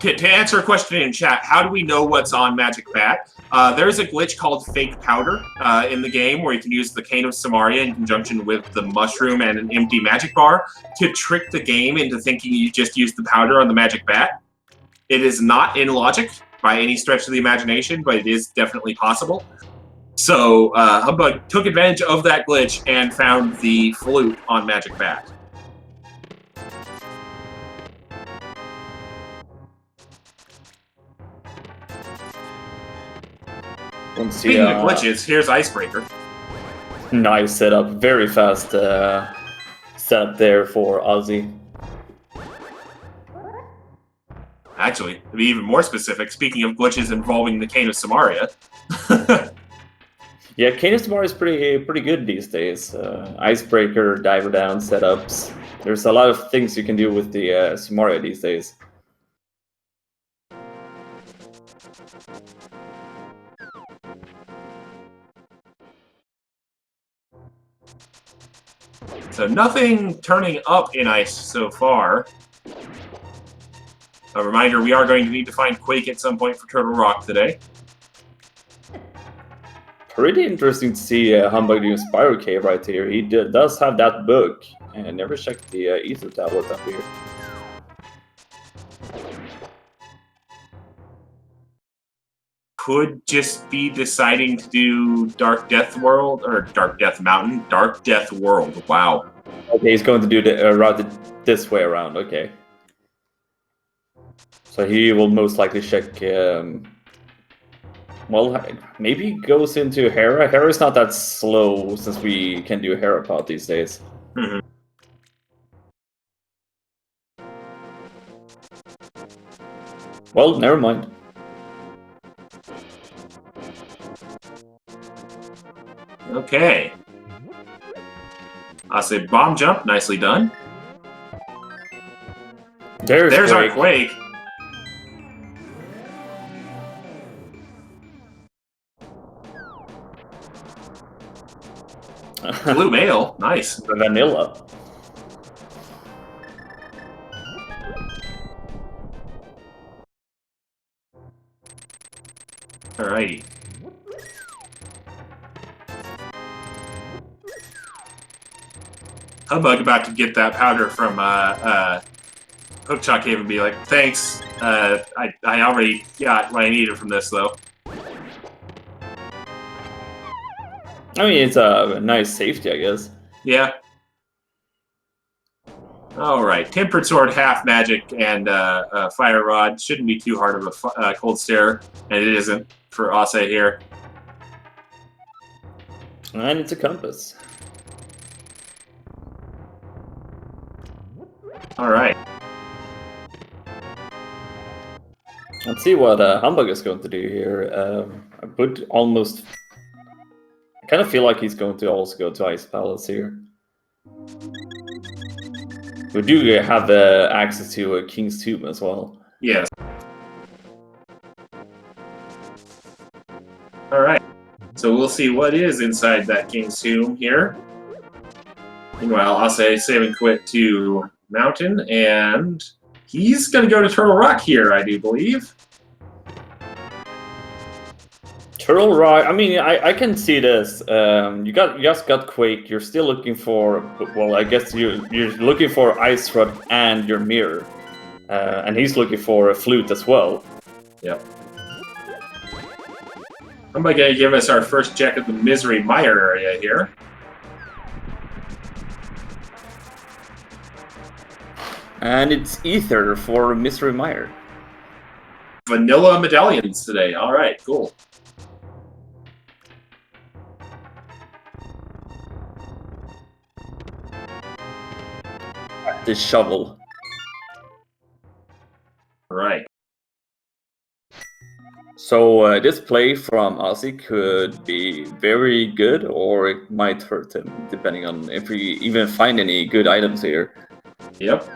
To answer a question in chat, how do we know what's on Magic Bat? There's a glitch called Fake Powder in the game where you can use the Cane of Samaria in conjunction with the mushroom and an empty magic bar to trick the game into thinking you just used the powder on the Magic Bat. It is not in logic by any stretch of the imagination, but it is definitely possible. So Humbugh took advantage of that glitch and found the flute on Magic Bat. Speaking of glitches, here's Icebreaker. Nice setup. Very fast setup there for Osse. Actually, to be even more specific, speaking of glitches involving the Cane of Samaria. Yeah, Cane of Samaria is pretty good these days. Icebreaker, diver down setups. There's a lot of things you can do with the Samaria these days. So nothing turning up in ice so far. A reminder, we are going to need to find Quake at some point for Turtle Rock today. Pretty interesting to see Humbugh doing Spiral Cave right here. He does have that book. And I never checked the Ether tablet up here. could just be deciding to do Dark Death World, or Dark Death Mountain, Dark Death World. Wow. Okay, he's going to do the route this way around. Okay. So he will most likely check. Well, maybe goes into Hera. Hera's not that slow since we can do Hera pod these days. Mm-hmm. Well, never mind. Okay. I'll say bomb jump, nicely done. There's our Quake. Blue mail, nice. Vanilla. Alrighty. Humbug about to get that powder from Hookshot Cave and be like, thanks. I already got what I needed from this though. I mean, it's a nice safety, I guess. Yeah. Alright, Tempered Sword, Half Magic, and Fire Rod. Shouldn't be too hard of a Cold Stare, and it isn't for Osse here. And it's a compass. Alright. Let's see what Humbug is going to do here. I would almost... I kind of feel like he's going to also go to Ice Palace here. We do have access to King's Tomb as well. Yes. Alright. So we'll see what is inside that King's Tomb here. Meanwhile, I'll say save and quit to Mountain, and he's going to go to Turtle Rock here, I do believe. Turtle Rock, I mean, I can see this. You just got Quake, you're still looking for, well, I guess you're looking for Ice Rod and your mirror. And he's looking for a flute as well. Yep. I'm going to give us our first check of the Misery Mire area here. And it's Ether for Misery Mire. Vanilla medallions today. Alright, cool. The shovel. Right. So this play from Ozzy could be very good, or it might hurt him, depending on if we even find any good items here. Yep.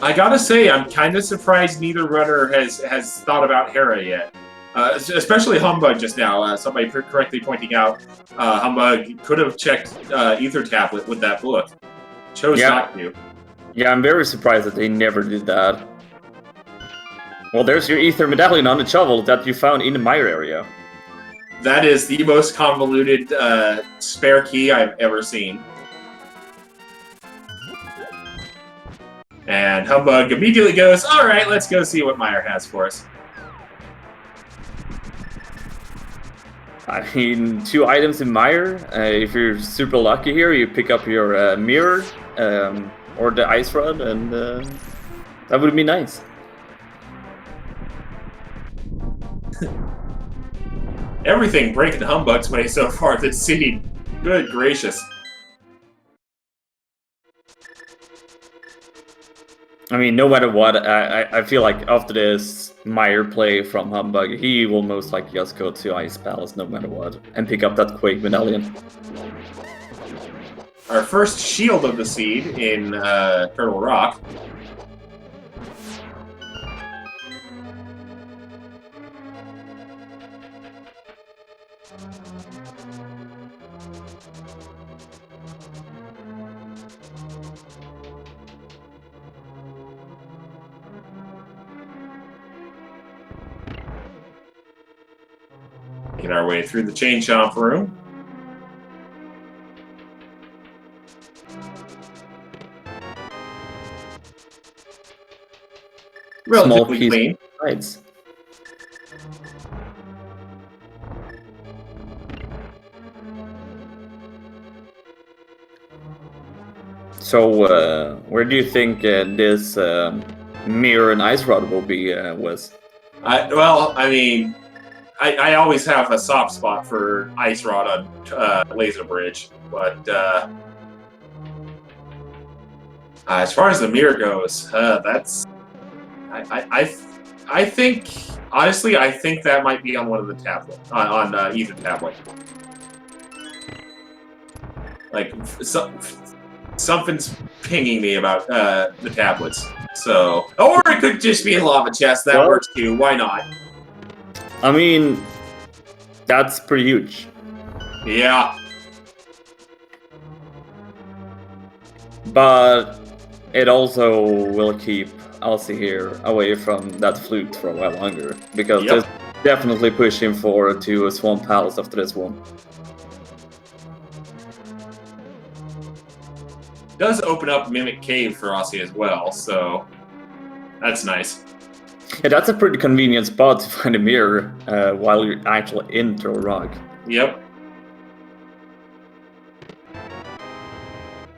I gotta say, I'm kind of surprised neither runner has thought about Hera yet. Especially Humbug just now. Somebody correctly pointing out Humbug could have checked Ether Tablet with that book. Chose not to. Yeah, I'm very surprised that they never did that. Well, there's your Ether Medallion on the shovel that you found in the mire area. That is the most convoluted spare key I've ever seen. And Humbug immediately goes, alright, let's go see what Mire has for us. I mean, 2 items in Mire. If you're super lucky here, you pick up your mirror or the ice rod, and that would be nice. Everything breaking Humbug's way so far this scene. Good gracious. I mean, no matter what, I feel like after this Mire play from Humbug, he will most likely just go to Ice Palace no matter what, and pick up that Quake Medallion. Our first shield of the seed in Turtle Rock. Making our way through the chain shop room. Relatively clean. Rides. So, where do you think this mirror and ice rod will be, Wes? Well, I mean, I always have a soft spot for ice rod on Laser Bridge, but as far as the mirror goes, that's I think honestly I think that might be on one of the tablet on either tablet. Like something's pinging me about the tablets. So, or it could just be a lava chest. That works too. Why not? I mean, that's pretty huge. Yeah. But it also will keep Osse here away from that flute for a while longer, because it's definitely pushing forward to a Swamp Palace after this one. Does open up Mimic Cave for Osse as well, so that's nice. Yeah, that's a pretty convenient spot to find a mirror while you're actually into a rock. Yep.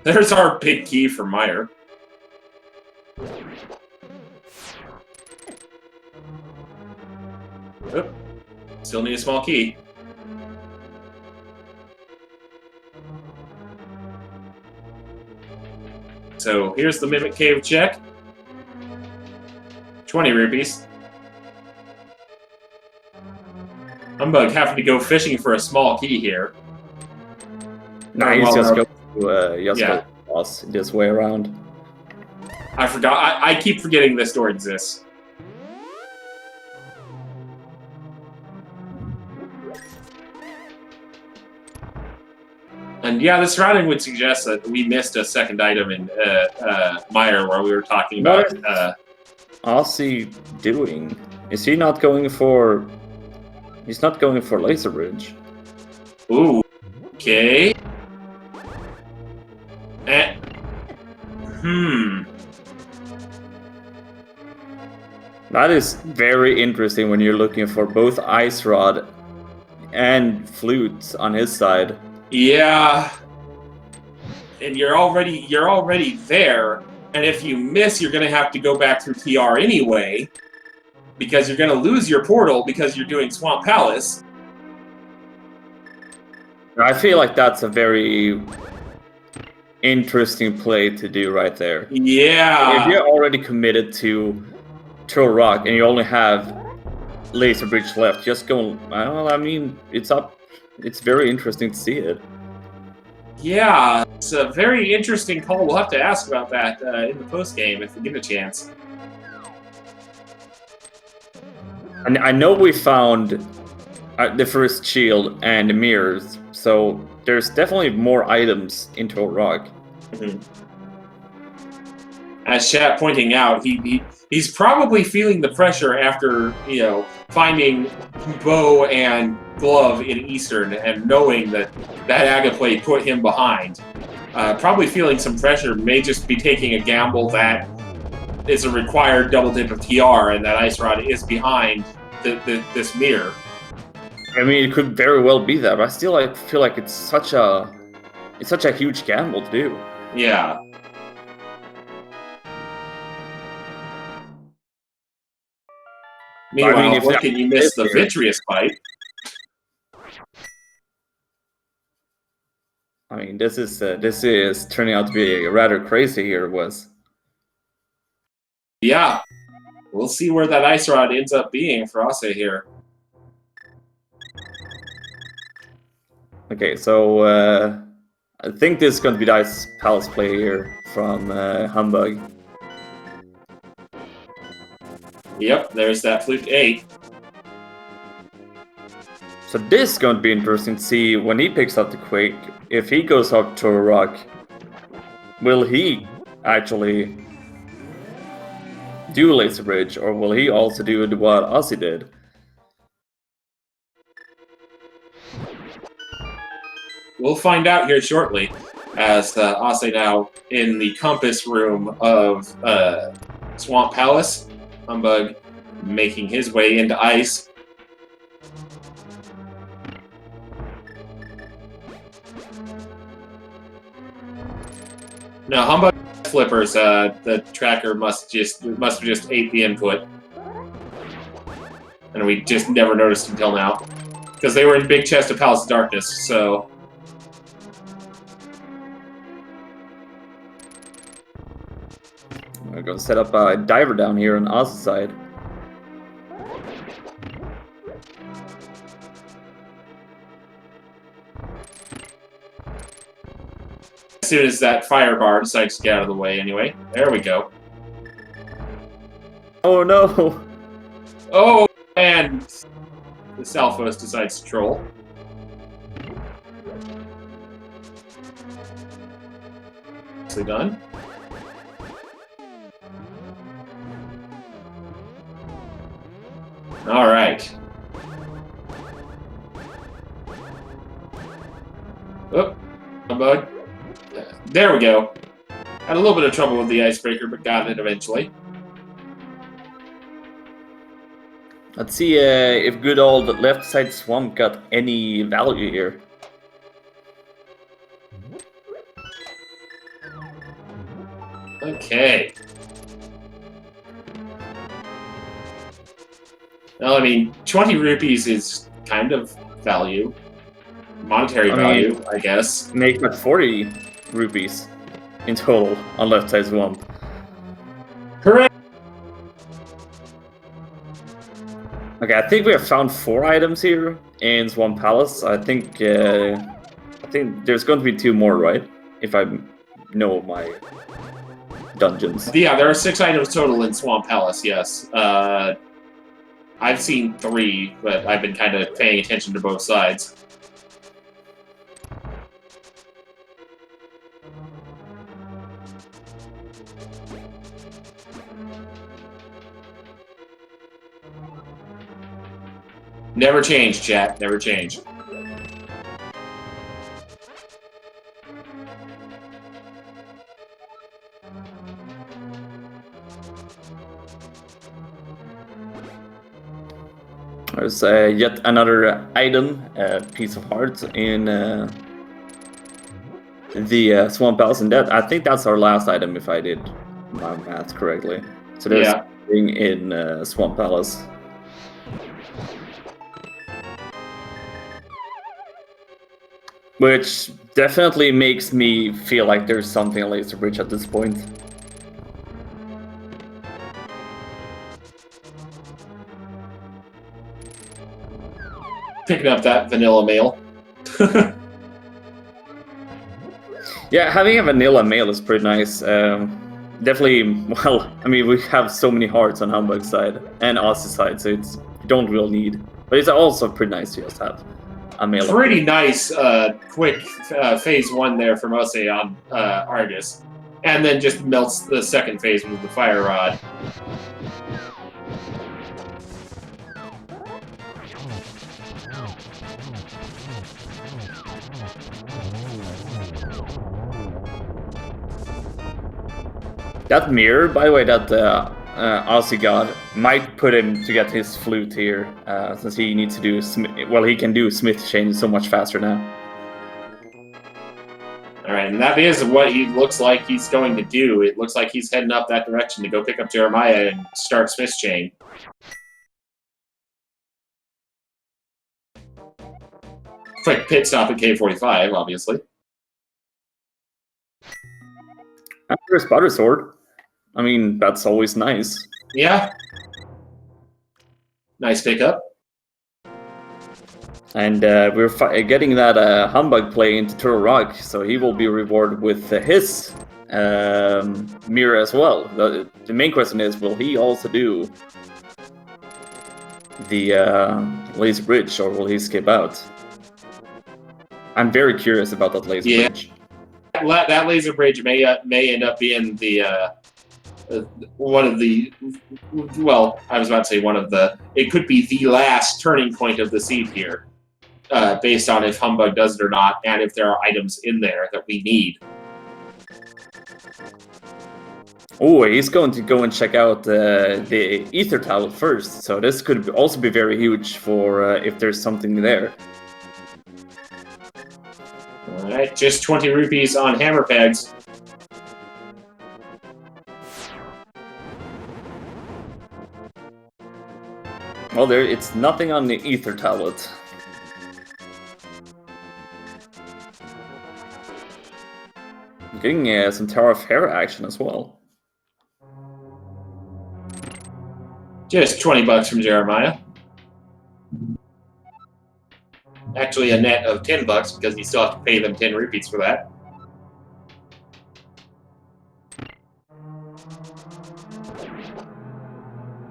There's our big key for Meyer. Oop. Still need a small key. So here's the Mimic Cave check. 20 rupees. Humbugh having to go fishing for a small key here. Nah, he's just going to go boss this way around. I forgot. I keep forgetting this door exists. And yeah, the surrounding would suggest that we missed a second item in Meyer where we were talking about. What is Osse doing? Is he not going for? He's not going for Laser Bridge. Ooh. Okay. That is very interesting when you're looking for both Ice Rod and Flute on his side. Yeah. And you're already there, and if you miss, you're gonna have to go back through TR anyway, because you're gonna lose your portal because you're doing Swamp Palace. I feel like that's a very interesting play to do right there. Yeah. If you're already committed to throw a rock and you only have Laser Bridge left, just go. Well, I mean, it's up. It's very interesting to see it. Yeah, it's a very interesting call. We'll have to ask about that in the post game if we get a chance. And I know we found the first shield and the mirrors, so there's definitely more items into a rock. Mm-hmm. As Chat pointing out, he's probably feeling the pressure after, finding bow and glove in Eastern and knowing that Agaplay put him behind. Probably feeling some pressure, may just be taking a gamble that is a required double dip of TR and that Ice Rod is behind this mirror. I mean, it could very well be that, but I still feel like it's such a huge gamble to do. Yeah. Meanwhile, I mean, what can you miss the Vitreous Pipe? I mean, this is turning out to be rather crazy here, Wes. Yeah. We'll see where that Ice Rod ends up being for Osse here. Okay, so I think this is going to be the Ice Palace play here from Humbugh. Yep, there's that Flute 8. So this is going to be interesting to see when he picks up the Quake. If he goes up to a rock, will he actually do Laser Bridge, or will he also do what Osse did? We'll find out here shortly, as Osse now in the compass room of Swamp Palace. Humbugh making his way into ice. No, humbug flippers. The tracker must have just ate the input, and we just never noticed until now because they were in big chest of Palace of Darkness. So. I'm gonna set up a diver down here on Oz's side. As soon as that fire bar decides to get out of the way, anyway. There we go. Oh no! Oh, and the Salphos decides to troll. Nicely done. All right. Oh, humbug. There we go. Had a little bit of trouble with the icebreaker, but got it eventually. Let's see if good old left side swamp got any value here. Okay. Well, I mean, 20 rupees is kind of value. Monetary value, I guess. Make like 40 rupees in total on left side swamp. Correct. Okay, I think we have found 4 items here in Swamp Palace. I think there's going to be 2 more, right? If I know my dungeons. Yeah, there are 6 items total in Swamp Palace, yes. I've seen 3, but I've been kind of paying attention to both sides. Never change, chat. Never change. There's yet another item, piece of heart in the Swamp Palace, and I think that's our last item if I did my math correctly. So there's something in Swamp Palace. Which definitely makes me feel like there's something on Laser Bridge at this point. Picking up that vanilla mail. Yeah, having a vanilla mail is pretty nice. Definitely, well, I mean, we have so many hearts on Humbug's side and Osse's side, so you don't really need. But it's also pretty nice to just have a mail. Pretty nice, quick phase 1 there from Osse on Argus. And then just melts the second phase with the fire rod. That mirror, by the way, that Ossie got might put him to get his flute here, since he needs to do he can do Smith Chain so much faster now. All right, and that is what he looks like he's going to do. It looks like he's heading up that direction to go pick up Jeremiah and start Smith Chain. Quick pit stop at K45, obviously. After a spotter sword. I mean, that's always nice. Yeah. Nice pickup. And we're getting that Humbug play into Turtle Rock, so he will be rewarded with his mirror as well. The main question is, will he also do the laser bridge, or will he skip out? I'm very curious about that laser bridge. That laser bridge may end up being the one of the, well, I was about to say one of the, it could be the last turning point of the seed here, based on if Humbug does it or not, and if there are items in there that we need. Oh, he's going to go and check out the Ether Tablet first, so this could also be very huge for if there's something there. Alright, just 20 rupees on hammer pegs. Well, it's nothing on the ether tablet. Getting some Tower of Hair action as well. Just $20 from Jeremiah. Actually, a net of $10 because you still have to pay them 10 rupees for that.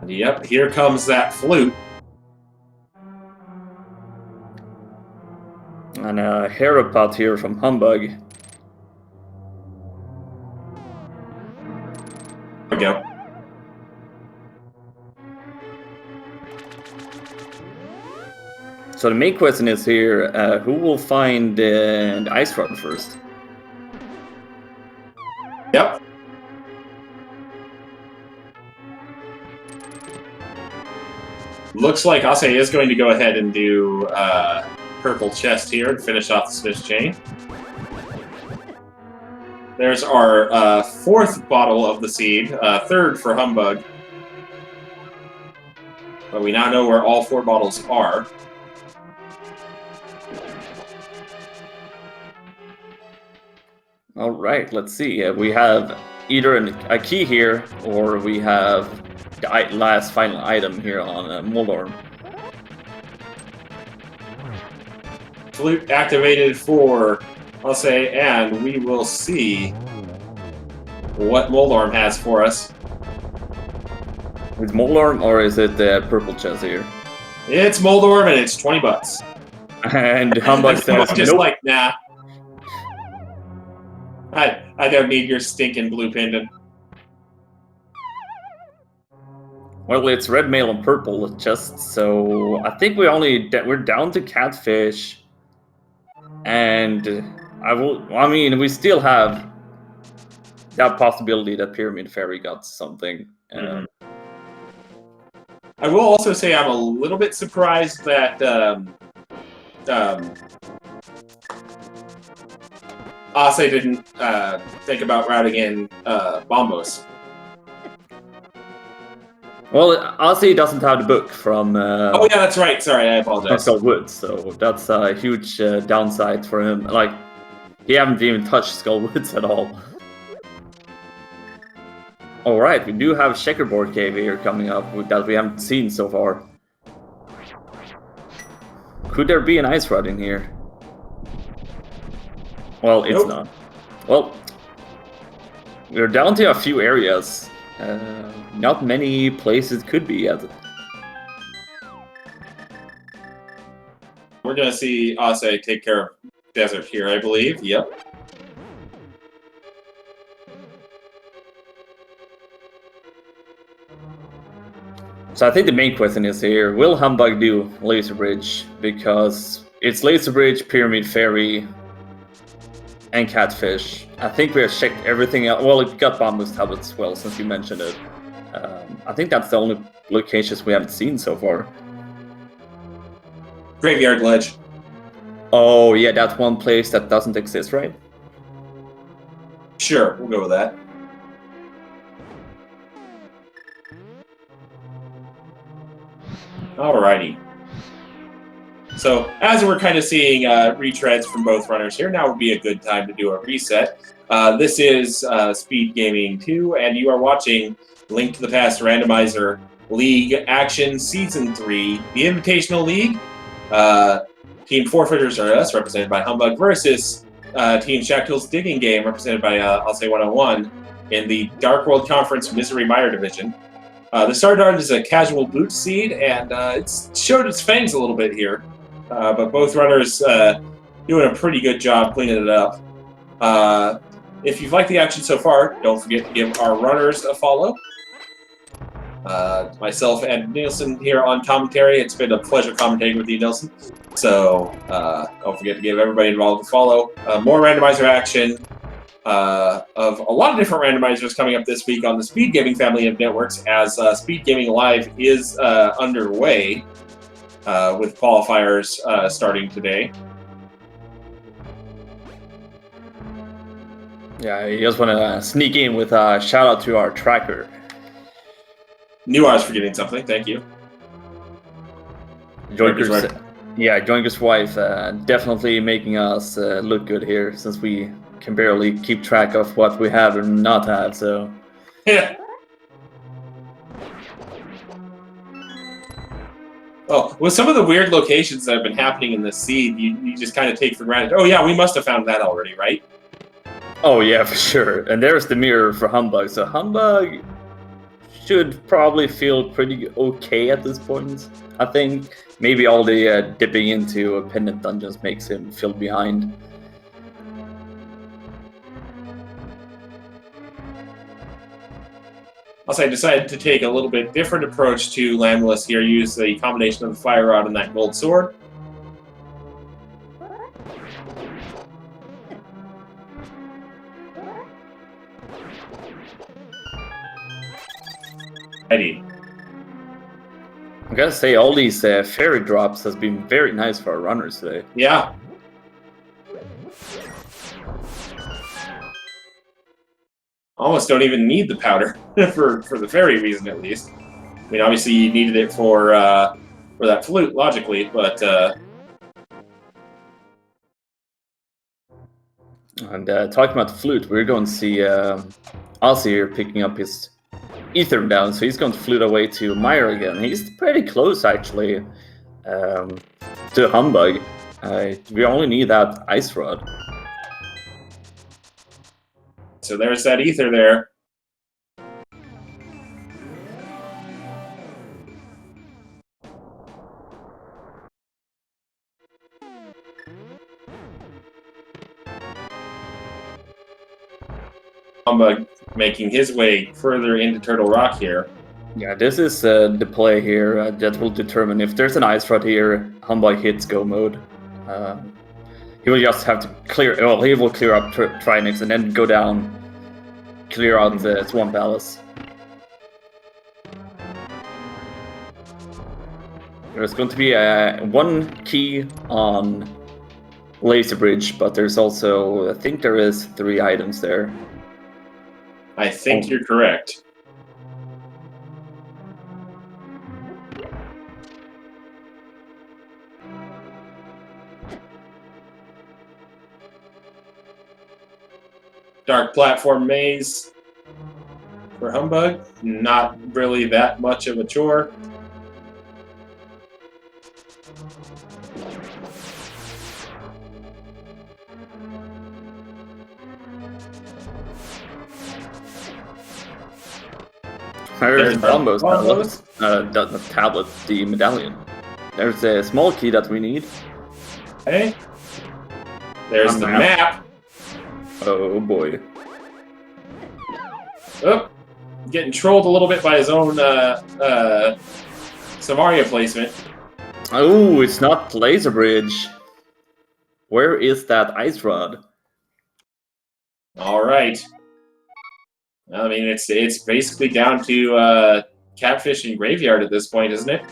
Yep, here comes that flute. And a Herapot here from Humbugh. There we go. So the main question is here, who will find the Ice Rod first? Yep. Looks like Osse is going to go ahead and do purple chest here and finish off the Smith's chain. There's our fourth bottle of the seed, third for Humbugh. But we now know where all 4 bottles are. All right, let's see. We have either a key here, or we have the last final item here on Moldorm. Flute activated for Osse, and we will see what Moldorm has for us. Is Moldorm, or is it the purple chest here? It's Moldorm, and it's $20. And Humbugh says, just nope. like, nah. I don't need your stinking blue pendant. Well, it's red mail and purple chest, so I think we're down to catfish, and we still have that possibility that Pyramid Fairy got something. I will also say I'm a little bit surprised that Osse didn't think about routing in Bombos. Well, Osse doesn't have the book from... oh yeah, that's right. Sorry, I apologize. Skull Woods, so that's a huge downside for him. Like, he hasn't even touched Skull Woods at all. Alright, we do have Checkerboard Cave here coming up that we haven't seen so far. Could there be an ice rod in here? Well, it's nope. not. Well, we're down to a few areas. Not many places could be yet. We're going to see Osse take care of desert here, I believe. Yep. So I think the main question is here, will Humbugh do Laser Bridge? Because it's Laser Bridge, Pyramid Fairy, and Catfish. I think we have checked everything out. Well, it got Bamboo's Tablet as well, since you mentioned it. I think that's the only locations we haven't seen so far. Graveyard Ledge. Oh, yeah, that's one place that doesn't exist, right? Sure, we'll go with that. Alrighty. So, as we're kind of seeing retreads from both runners here, now would be a good time to do a reset. This is SpeedGaming 2, and you are watching Link to the Past Randomizer League Action Season 3, the Invitational League. Team Forfeiters are us, represented by Humbugh, versus Team Shackle's Digging Game, represented by Osse101, in the Dark World Conference Misery Mire Division. The Star Dart is a casual boot seed, and it's showed its fangs a little bit here. But both runners doing a pretty good job cleaning it up. If you've liked the action so far, don't forget to give our runners a follow. Myself and Nielsen here on commentary. It's been a pleasure commentating with you, Nielsen. So don't forget to give everybody involved a follow. More randomizer action of a lot of different randomizers coming up this week on the SpeedGaming family of networks, as SpeedGaming Live is underway with qualifiers starting today. Yeah, I just want to sneak in with a shout out to our tracker. Knew I was forgetting something, thank you. Joinker's, right. yeah, Joinker's wife definitely making us look good here, since we can barely keep track of what we have or not have. So Yeah. Oh, with some of the weird locations that have been happening in this seed, you just kind of take for granted. Oh yeah, we must have found that already, right? oh yeah, for sure. And there's the mirror for Humbug. So Humbug should probably feel pretty okay at this point. I think maybe all the dipping into pendant dungeons makes him feel behind. Also, I decided to take a little bit different approach to Landless here. Use a combination of the Fire Rod and that gold sword. Ready. I gotta say, all these fairy drops has been very nice for our runners today. Yeah. Almost don't even need the powder for the fairy reason, at least. I mean, obviously you needed it for that flute, logically, but And talking about the flute, we're going to see Osse here picking up his ether down, so he's going to flute away to Meyer again. He's pretty close, actually, to Humbug. We only need that ice rod. so there's that ether there. Humbug making his way further into Turtle Rock here. Yeah, this is the play here that will determine if there's an ice rod here. Humbug hits go mode. He will just have to clear. Well, he will clear up Trinix and then go down, clear out the Swamp Palace. There's going to be one key on Laser Bridge, but there's also, I think there is 3 items there. I think you're correct. Dark platform maze for Humbug. Not really that much of a chore. There's Bombos the tablet, the medallion. There's a small key that we need. Hey, there's the map. Oh boy. Oh, getting trolled a little bit by his own Samaria placement. Oh, it's not Laser Bridge. Where is that ice rod? All right. I mean, it's basically down to Catfish and Graveyard at this point, isn't it?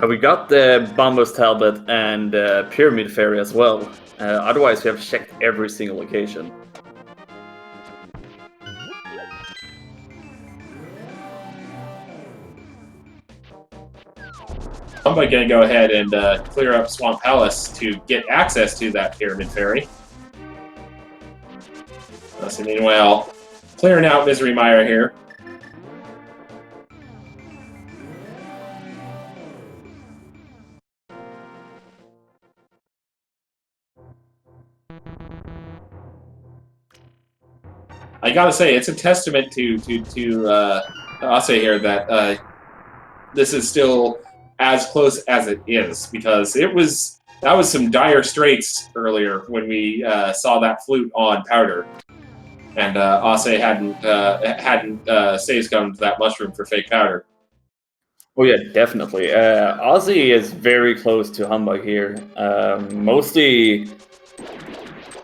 We got the Bombos tablet and Pyramid Fairy as well. Otherwise, we have checked every single location. I'm going to go ahead and clear up Swamp Palace to get access to that Pyramid Fairy. So meanwhile, clearing out Misery Mire here. I gotta say, it's a testament to Osse here that this is still as close as it is, because that was some dire straits earlier when we saw that flute on Powder, and Osse hadn't saves gummed that mushroom for fake Powder. Oh yeah, definitely. Osse is very close to Humbug here, mostly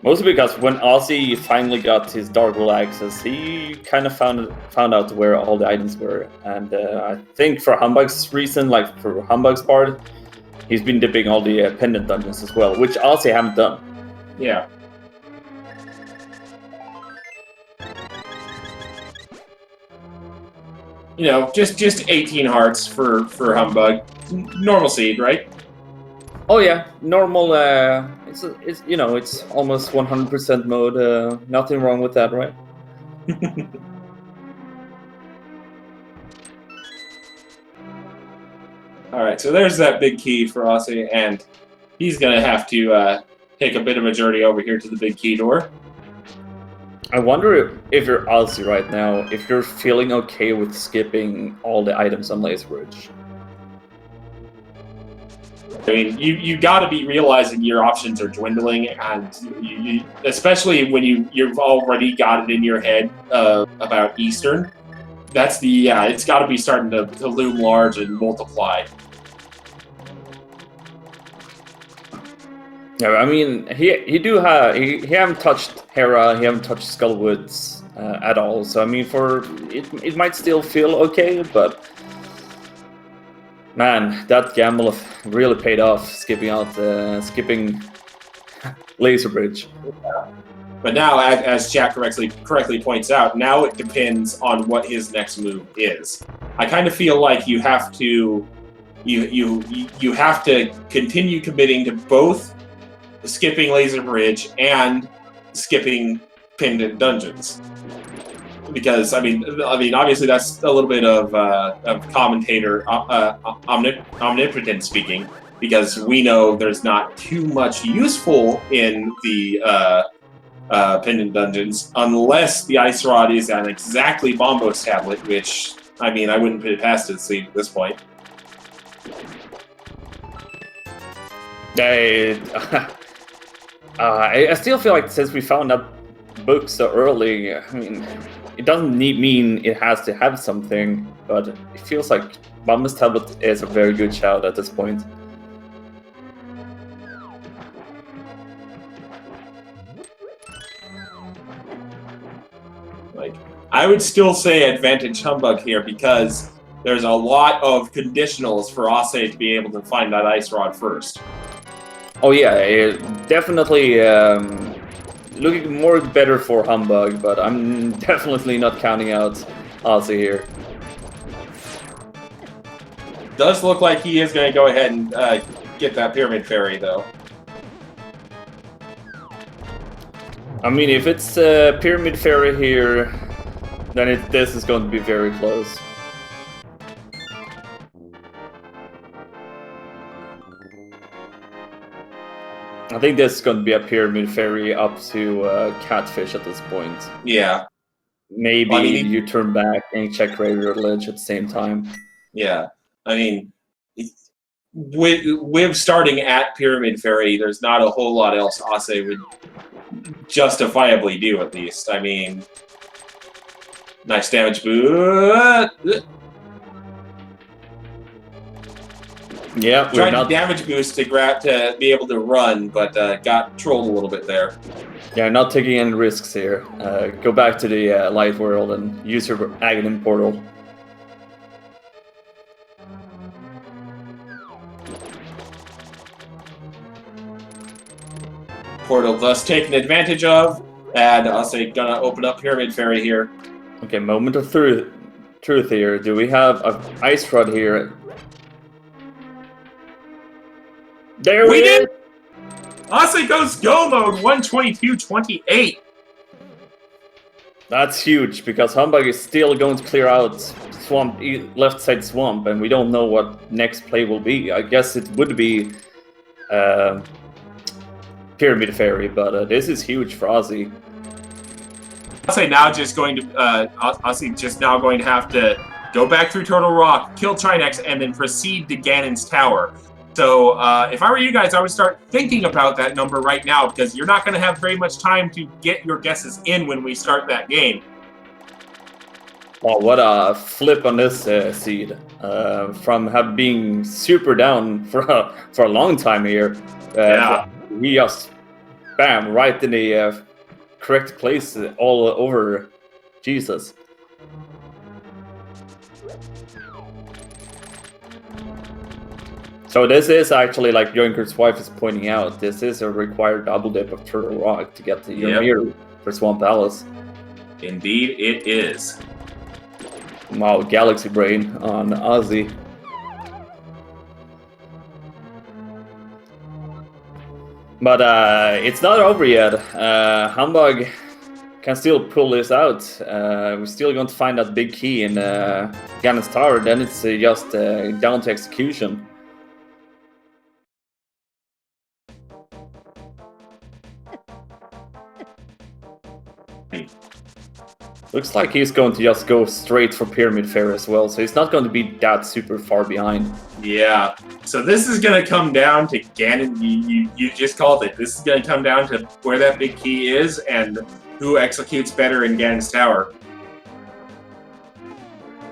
because when Osse finally got his Dark World access, he kind of found out where all the items were, and I think for Humbug's reason, like for Humbug's part, he's been dipping all the pendant dungeons as well, which Osse haven't done. Yeah. you know, just 18 hearts for humbug. Normal seed, right? Oh yeah, normal. It's you know, it's almost 100% mode. Nothing wrong with that, right? All right, so there's that big key for Osse, and he's gonna have to take a bit of a journey over here to the big key door. I wonder if you're Osse right now, if you're feeling okay with skipping all the items on Laser Bridge. I mean, you got to be realizing your options are dwindling, and you especially when you've already got it in your head about Eastern. That's the it's got to be starting to loom large and multiply. Yeah, I mean, he haven't touched Hera, he haven't touched Skullwoods at all. So I mean, it might still feel okay, but man, that gamble really paid off. Skipping Laser Bridge. But now, as Jack correctly points out, now it depends on what his next move is. I kind of feel like you have to continue committing to both skipping Laser Bridge and skipping Pendant Dungeons, because I mean, obviously that's a little bit of commentator omnipotent speaking, because we know there's not too much useful in the Pendant Dungeons unless the Ice Rod is an exactly Bombo's tablet, which I mean I wouldn't put it past its sleeve at this point. I still feel like since we found that book so early, I mean, it doesn't mean it has to have something, but it feels like Bombo's tablet is a very good shout at this point. Like, I would still say advantage Humbug here because there's a lot of conditionals for Osse to be able to find that Ice Rod first. Oh yeah, definitely looking more better for Humbug, but I'm definitely not counting out Osse here. Does look like he is going to go ahead and get that Pyramid Fairy, though. I mean, if it's a Pyramid Fairy here, then this is going to be very close. I think this is going to be a Pyramid Fairy up to Catfish at this point. Yeah. Maybe well, I mean, you turn back and check Graveyard Ledge at the same time. Yeah. I mean, with starting at Pyramid Fairy, there's not a whole lot else Osse would justifiably do, at least. I mean, nice damage boost. Yeah, tried to damage boost to be able to run, but got trolled a little bit there. Yeah, not taking any risks here. Go back to the light world and use your Aghanim portal. Portal thus taken advantage of, and Osse gonna open up Pyramid Fairy here. Okay, moment of truth here. Do we have an Ice Rod here? There we did! Osse goes go mode 122.28. That's huge because Humbug is still going to clear out swamp, left side swamp, and we don't know what next play will be. I guess it would be Pyramid Fairy, but this is huge for Osse. Osse now just going to Osse just now going to have to go back through Turtle Rock, kill Trinex, and then proceed to Ganon's Tower. So if I were you guys, I would start thinking about that number right now because you're not going to have very much time to get your guesses in when we start that game. Oh, what a flip on this seed. From being super down for a long time here. Yeah. We just, bam, right in the correct place all over. Jesus. So this is actually, like Yoinker's wife is pointing out, this is a required double dip of Turtle Rock to get to your mirror for Swamp Palace. Indeed it is. Wow, Galaxy Brain on Ozzy. But it's not over yet. Humbugh can still pull this out. We're still going to find that big key in Ganon's Tower. Then it's just down to execution. Looks like he's going to just go straight for Pyramid Fair as well, so he's not going to be that super far behind. Yeah. So this is going to come down to Ganon. You just called it. This is going to come down to where that big key is and who executes better in Ganon's Tower.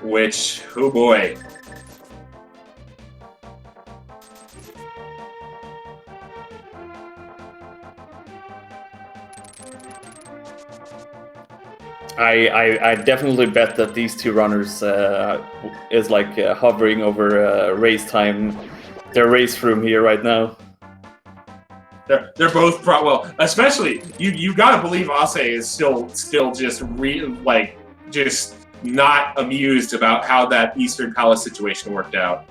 Which, oh boy. I definitely bet that these two runners is like hovering over race time, their race room here right now. They're both well, especially you gotta believe Osse is still just just not amused about how that Eastern Palace situation worked out.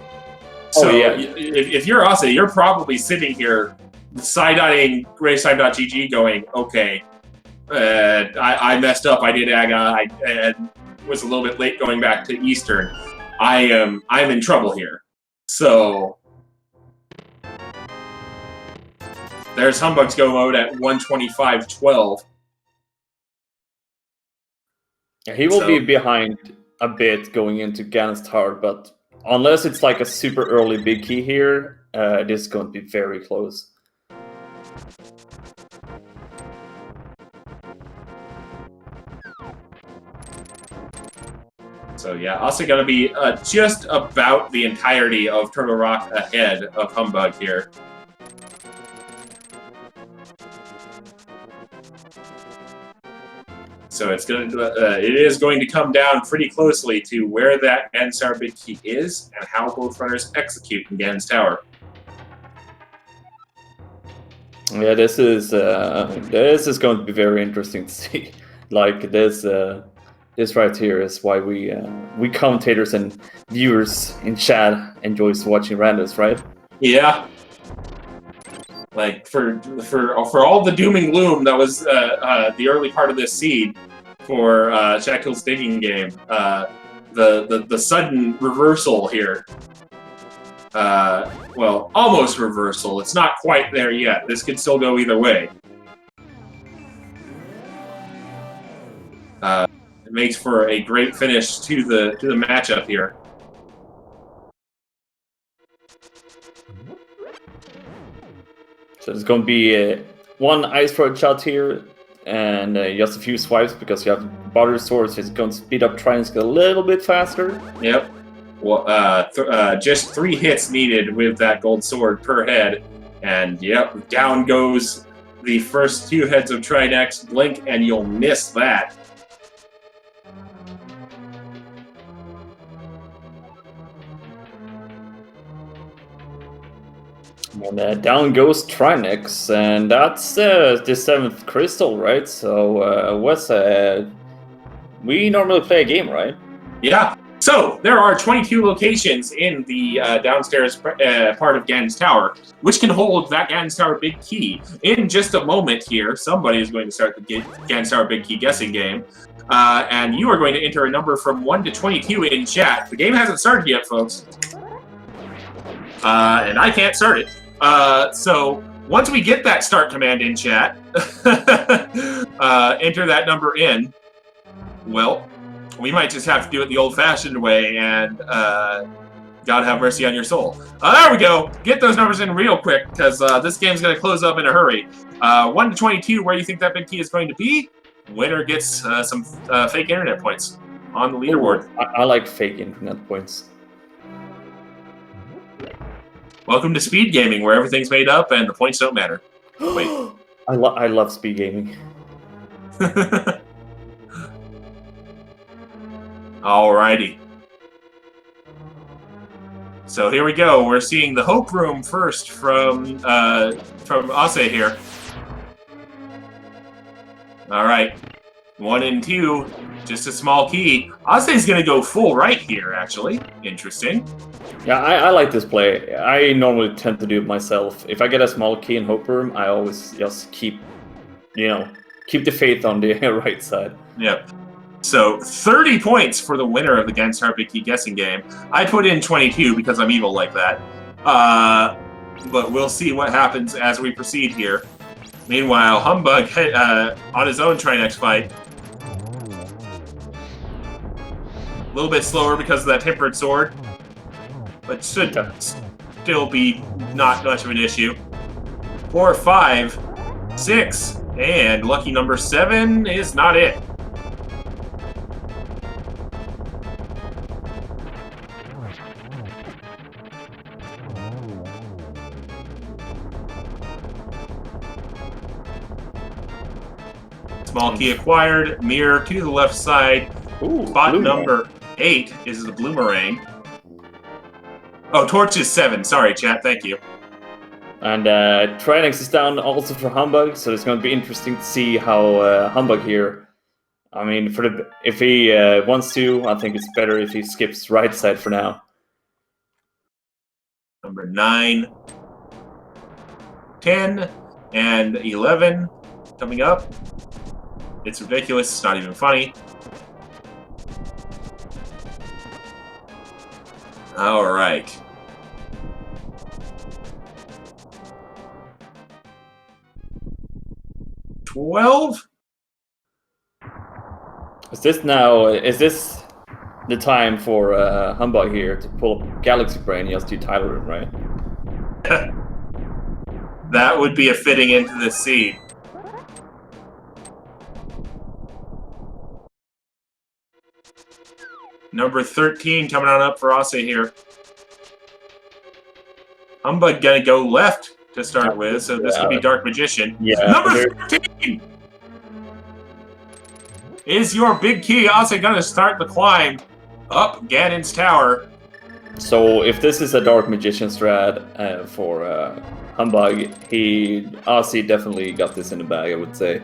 So yeah. if you're Osse, you're probably sitting here side-eyeing racetime.gg going, okay. I messed up. I did Aga. I was a little bit late going back to Eastern. I'm in trouble here. So there's Humbugh's go mode at 125.12. Yeah, he will be behind a bit going into Ganon's Tower, but unless it's like a super early big key here, it is going to be very close. So yeah, Osse gonna be just about the entirety of Turtle Rock ahead of Humbugh here. So it's gonna it is going to come down pretty closely to where that Ganon's Tower big key is and how both runners execute in Ganon's Tower. Yeah, this is going to be very interesting to see. Like this. This right here is why we commentators and viewers in chat enjoys watching randos, right? Yeah. Like for all the doom and gloom that was the early part of this seed for Shackhill's digging game, the sudden reversal here. Well, almost reversal. It's not quite there yet. This could still go either way. It makes for a great finish to the matchup here. So there's going to be one Ice Road shot here, and just a few swipes because you have Butter Swords. So it's going to speed up Triangle a little bit faster. Yep. Well, just 3 hits needed with that gold sword per head, and yep, down goes the first 2 heads of Trinex. Blink, and you'll miss that. And down goes Trinex, and that's the 7th crystal, right? So, we normally play a game, right? Yeah. So, there are 22 locations in the downstairs part of Ganon's Tower, which can hold that Ganon's Tower big key. In just a moment here, somebody is going to start the Ganon's Tower big key guessing game. And you are going to enter a number from 1 to 22 in chat. The game hasn't started yet, folks. And I can't start it. So once we get that start command in chat, enter that number in. Well, we might just have to do it the old-fashioned way, and God have mercy on your soul. There we go. Get those numbers in real quick, because this game's going to close up in a hurry. 1 to 22, where you think that big key is going to be? Winner gets some fake internet points on the leaderboard. I like fake internet points. Welcome to SpeedGaming, where everything's made up and the points don't matter. Wait. I love SpeedGaming. Alrighty. So here we go. We're seeing the Hope Room first from Osse here. All right. 1 and 2, just a small key. Osse's going to go full right here, actually. Interesting. Yeah, I like this play. I normally tend to do it myself. If I get a small key in Hope Room, I always just keep the faith on the right side. Yep. So 30 points for the winner of the Gangstar Big Key guessing game. I put in 22 because I'm evil like that. But we'll see what happens as we proceed here. Meanwhile, Humbugh on his own Trinex fight. A little bit slower because of that tempered sword, but should still be not much of an issue. 4, 5, 6, and lucky number 7 is not it. Small key acquired, mirror to the left side. Ooh, Spot number 8 is the Bloomerang. Oh, torch is 7. Sorry, chat. Thank you. And Trinex is down also for Humbugh, so it's going to be interesting to see how Humbugh here. I mean, if he wants to, I think it's better if he skips right side for now. Number 9, 10, and 11 coming up. It's ridiculous. It's not even funny. All right. $12. Is this the time for Humbugh here to pull up Galaxy Brain and just do title room, right? That would be a fitting into the seed. Number 13 coming on up for Osse here. Humbugh gonna go left to start with, so this could be Dark Magician. Yeah. Number 13 is your big key. Osse gonna start the climb up Ganon's tower. So if this is a Dark Magician strat for Humbugh, Osse definitely got this in the bag, I would say,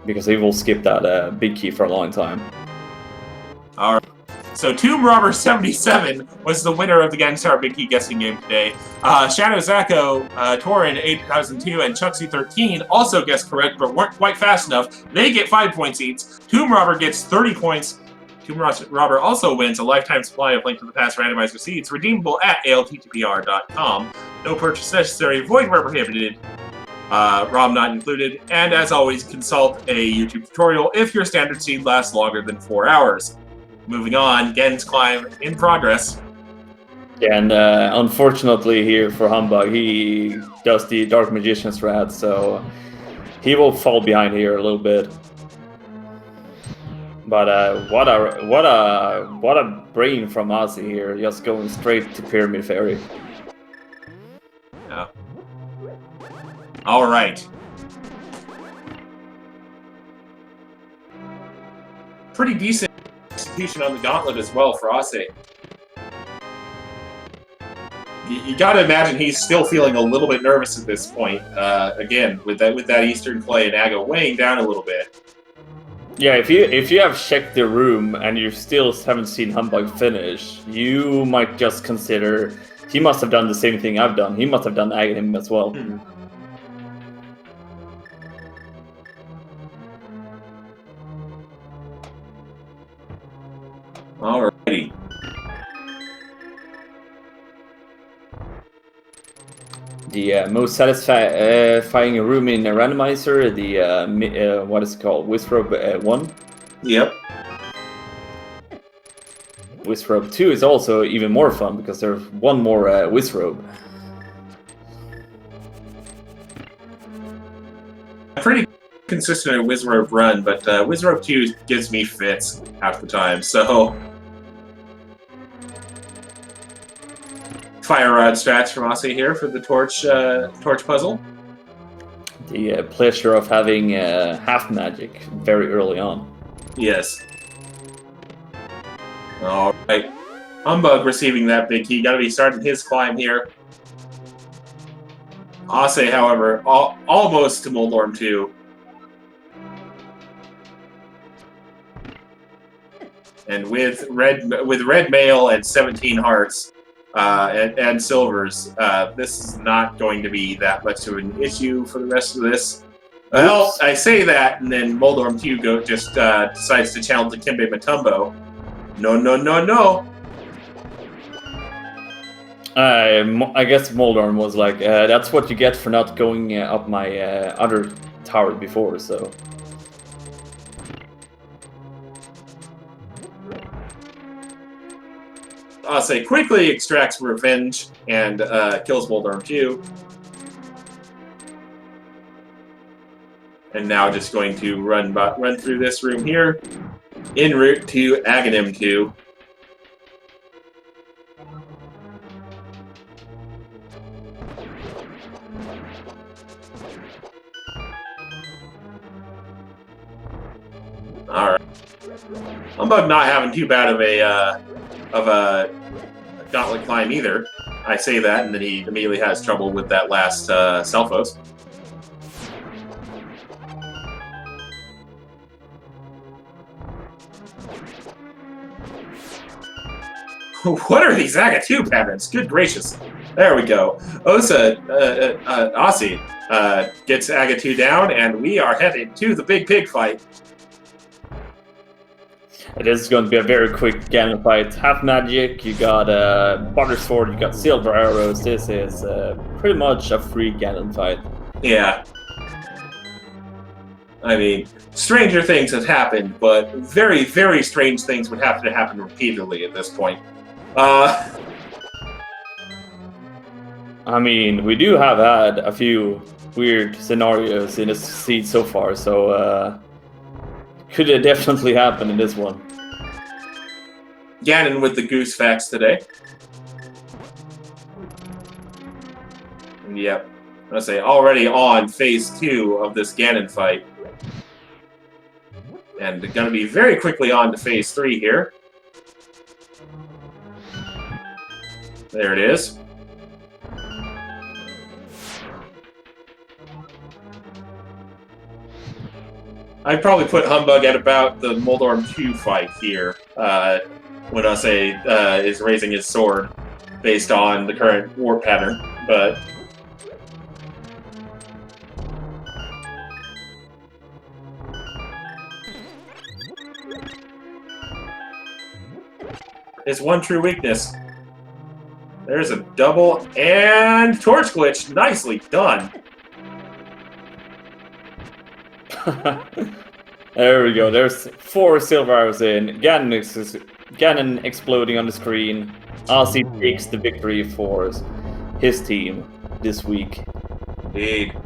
because he will skip that big key for a long time. All right. So Tomb Robber 77 was the winner of the Gangstar Big Key guessing game today. Shadow Zacco, Torin 8002, and Chucksy 13 also guessed correct, but weren't quite fast enough. They get 5 points each. Tomb Robber gets 30 points. Tomb Robber also wins a lifetime supply of Link to the Past randomizer seeds, redeemable at ALTTPR.com. No purchase necessary, void where prohibited. ROM not included. And as always, consult a YouTube tutorial if your standard seed lasts longer than 4 hours. Moving on, Gen's climb in progress. Yeah, and unfortunately here for Humbugh, he does the Dark Magician strat, so he will fall behind here a little bit. But what a brain from Osse here, just going straight to Pyramid Fairy. Yeah. All right. Pretty decent execution on the gauntlet as well for Osse. You got to imagine he's still feeling a little bit nervous at this point. Again, with that Eastern Clay and Ago weighing down a little bit. Yeah, if you have checked the room and you still haven't seen Humbugh finish, you might just consider he must have done the same thing I've done. He must have done Aghanim as well. Alrighty. The most satisfying room in a randomizer, the what is it called, Wizrobe 1. Yep. Wizrobe 2 is also even more fun because there's one more Wizrobe. Pretty consistent at Wizrobe run, but Wizrobe 2 gives me fits half the time, so... Fire Rod strats from Osse here for the torch puzzle. The pleasure of having half magic very early on. Yes. All right. Humbugh receiving that big key. Got to be starting his climb here. Osse, however, almost to Moldorm 2. And with red mail and 17 hearts and silvers, this is not going to be that much of an issue for the rest of this. Well, I say that, and then Moldorm 2 just decides to challenge the Kimbe Matumbo. No, no, no, no. I guess Moldorm was like, that's what you get for not going up my other tower before, so... Osse quickly extracts revenge and kills Moldorm 2. And now just going to run through this room here, en route to Aghanim 2. All right, Humbugh not having too bad of a gauntlet climb either. I say that, and then he immediately has trouble with that last Selphos. What are these Aga2 patterns? Good gracious. There we go. Osse gets Aga2 down, and we are headed to the big pig fight. This is going to be a very quick Ganon fight. Half magic, you got butter sword, you got silver arrows. This is pretty much a free Ganon fight. Yeah. I mean, stranger things have happened, but very, very strange things would have to happen repeatedly at this point. I mean, we do have had a few weird scenarios in this seed so far, so could it definitely happen in this one? Ganon with the goose facts today. Yep. I say already on phase 2 of this Ganon fight. And going to be very quickly on to phase 3 here. There it is. I'd probably put Humbugh at about the Moldorm 2 fight here, when Osse is raising his sword based on the current war pattern, but... His one true weakness. There's a double and torch glitch. Nicely done. There we go. There's 4 silver arrows in. Ganon exploding on the screen. Osse takes the victory for his team this week. Indeed.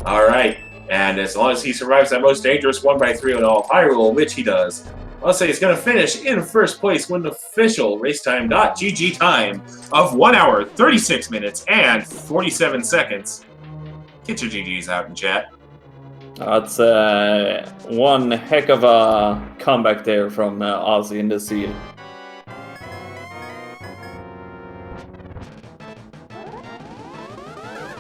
All right. And as long as he survives that most dangerous 1x3 on all Hyrule, which he does, Osse is going to finish in first place with an official racetime.gg time of 1 hour, 36 minutes, and 47 seconds. Get your GGs out in chat. That's one heck of a comeback there from Osse in the seed.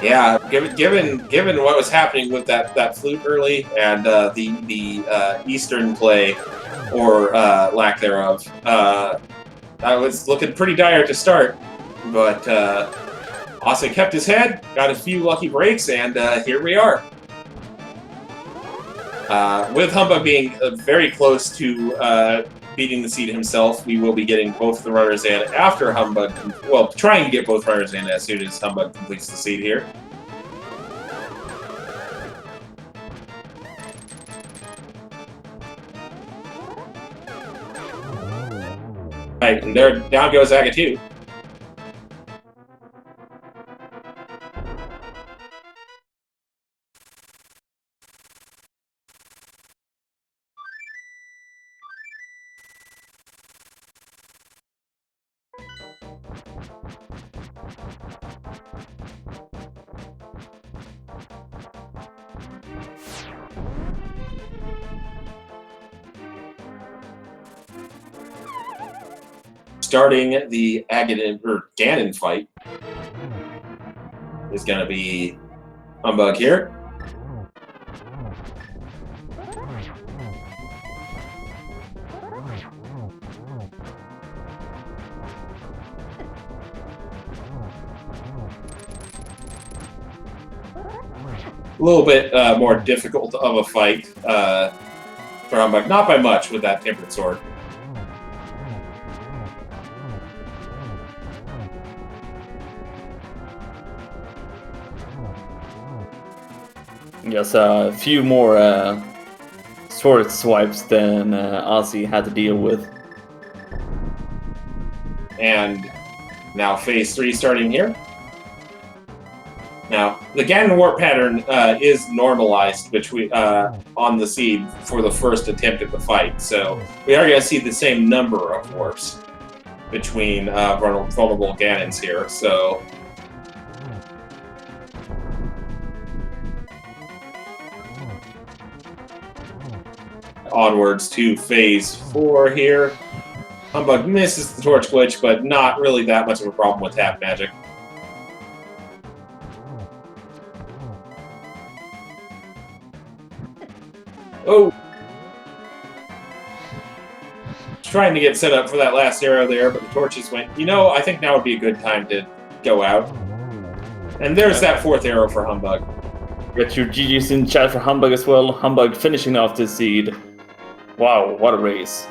Yeah, given what was happening with that flute early and the Eastern play, or lack thereof, I was looking pretty dire to start, but Osse kept his head, got a few lucky breaks, and here we are. With Humbugh being very close to beating the seed himself, we will be getting both the runners in after Humbugh, well, trying to get both runners in as soon as Humbugh completes the seed here. Right, and there, down goes Aga2. Starting the Ganon fight is going to be Humbugh here. a little bit more difficult of a fight for Humbug. Not by much with that tempered sword. Yes, a few more sword swipes than Ozzy had to deal with. And now phase 3 starting here. Now, the Ganon warp pattern is normalized between on the seed for the first attempt at the fight, so we are going to see the same number of warps between vulnerable Ganons here, so... Onwards to phase 4 here. Humbug misses the torch glitch, but not really that much of a problem with tap magic. Oh! Trying to get set up for that last arrow there, but the torches went, you know, I think now would be a good time to go out. And there's that 4th arrow for Humbug. Get your GG's in chat for Humbug as well. Humbug finishing off the seed. Wow, what a race.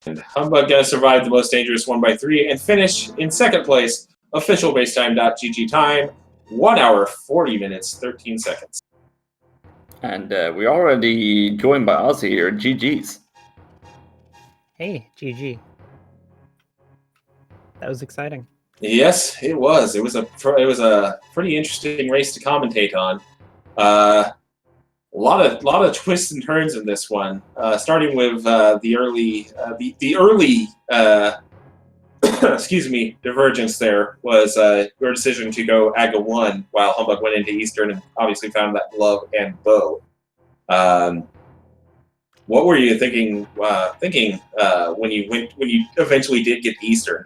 And Humbug gonna survive the most dangerous 1x3 and finish in 2nd place. Official basetime.gg time, 1 hour, 40 minutes, 13 seconds. And we're already joined by Ozzy here. GG's. Hey, GG. That was exciting. Yes, it was. It was a pretty interesting race to commentate on. A lot of twists and turns in this one. Starting with the early excuse me, divergence there was your decision to go Aga 1 while Humbug went into Eastern and obviously found that glove and bow. What were you thinking when you eventually did get to Eastern?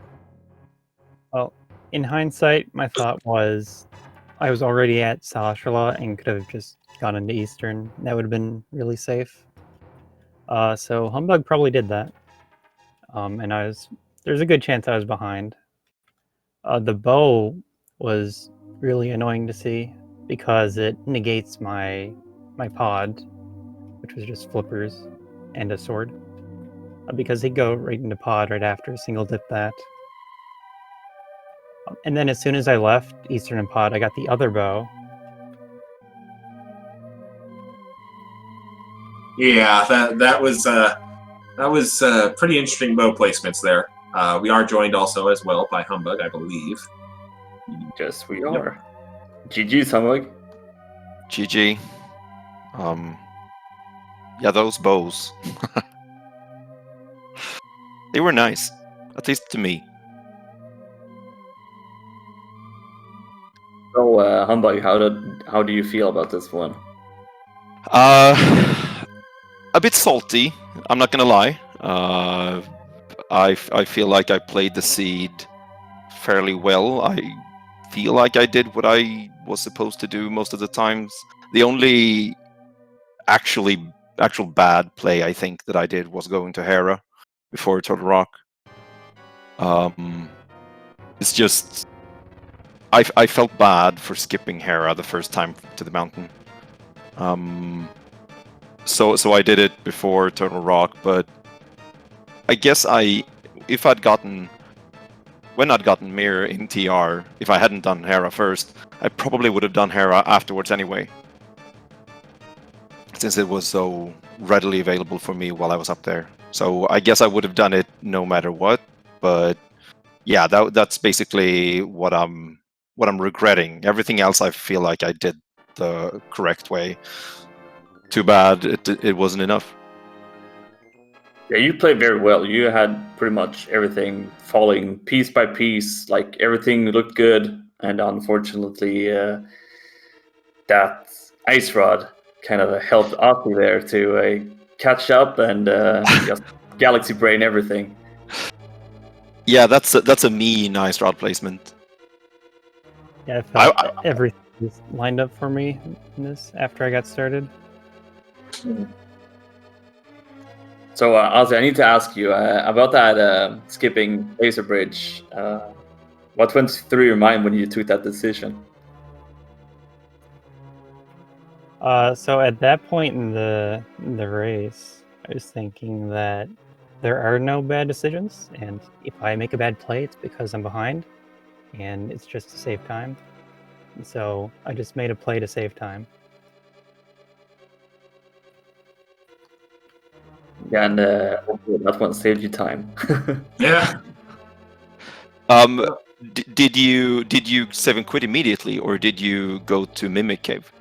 Well, in hindsight, my thought was I was already at Salashala and could have just gone into Eastern. That would have been really safe. So Humbug probably did that. And there's a good chance I was behind. The bow was really annoying to see because it negates my pod, which was just flippers and a sword. Because he'd go right into pod right after, single dip that. And then as soon as I left Eastern and pod, I got the other bow. Yeah, that was pretty interesting bow placements there. We are joined also as well by Humbug, I believe. Yes, we are. GG's, Humbug. GG. Yeah, those bows. They were nice, at least to me. So, Humbug, how do you feel about this one? A bit salty, I'm not gonna lie. I feel like I played the seed fairly well. I feel like I did what I was supposed to do most of the times. The only actual bad play I think that I did was going to Hera before Turtle Rock. It's just I felt bad for skipping Hera the first time to the mountain. So I did it before Turtle Rock, but I guess when I'd gotten Mir in TR, if I hadn't done Hera first, I probably would have done Hera afterwards anyway, since it was so readily available for me while I was up there. So I guess I would have done it no matter what, but yeah, that's basically what I'm regretting. Everything else I feel like I did the correct way. Too bad it wasn't enough. Yeah, you played very well. You had pretty much everything falling piece by piece. Like, everything looked good, and unfortunately, that ice rod kind of helped Ozzy there to catch up and just galaxy brain everything. Yeah, that's a mean ice rod placement. Yeah, I felt everything was lined up for me in this after I got started. So, Ozzy, I need to ask you about that skipping laser bridge. What went through your mind when you took that decision? So at that point in the race, I was thinking that there are no bad decisions, and if I make a bad play, it's because I'm behind, and it's just to save time. So I just made a play to save time. Yeah, and that one saved you time. Yeah. Did you 7 quit immediately, or did you go to Mimic Cave?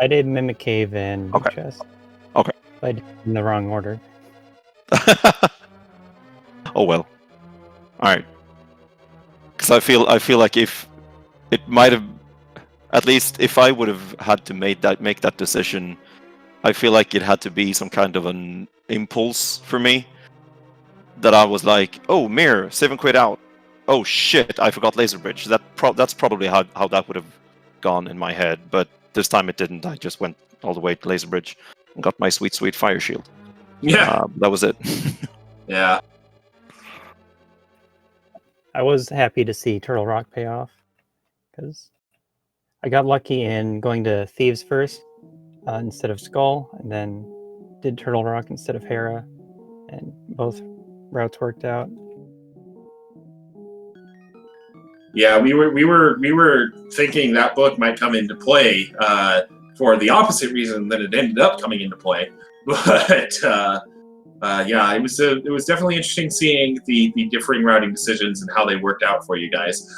I did Mimic Cave and Big Okay. Chest. Okay. But I did it in the wrong order. Oh well. All right. Because I feel like if it might have, at least if I would have had to make that decision, I feel like it had to be some kind of an impulse for me. That I was like, oh, mirror, 7 quid out. Oh shit, I forgot laser bridge. That's probably how that would have gone in my head. But this time it didn't. I just went all the way to laser bridge and got my sweet fire shield. Yeah. That was it. Yeah. I was happy to see Turtle Rock pay off, because I got lucky in going to Thieves first instead of Skull, and then did Turtle Rock instead of Hera, and both routes worked out. Yeah, we were thinking that book might come into play for the opposite reason that it ended up coming into play. But yeah, it was definitely interesting seeing the differing routing decisions and how they worked out for you guys.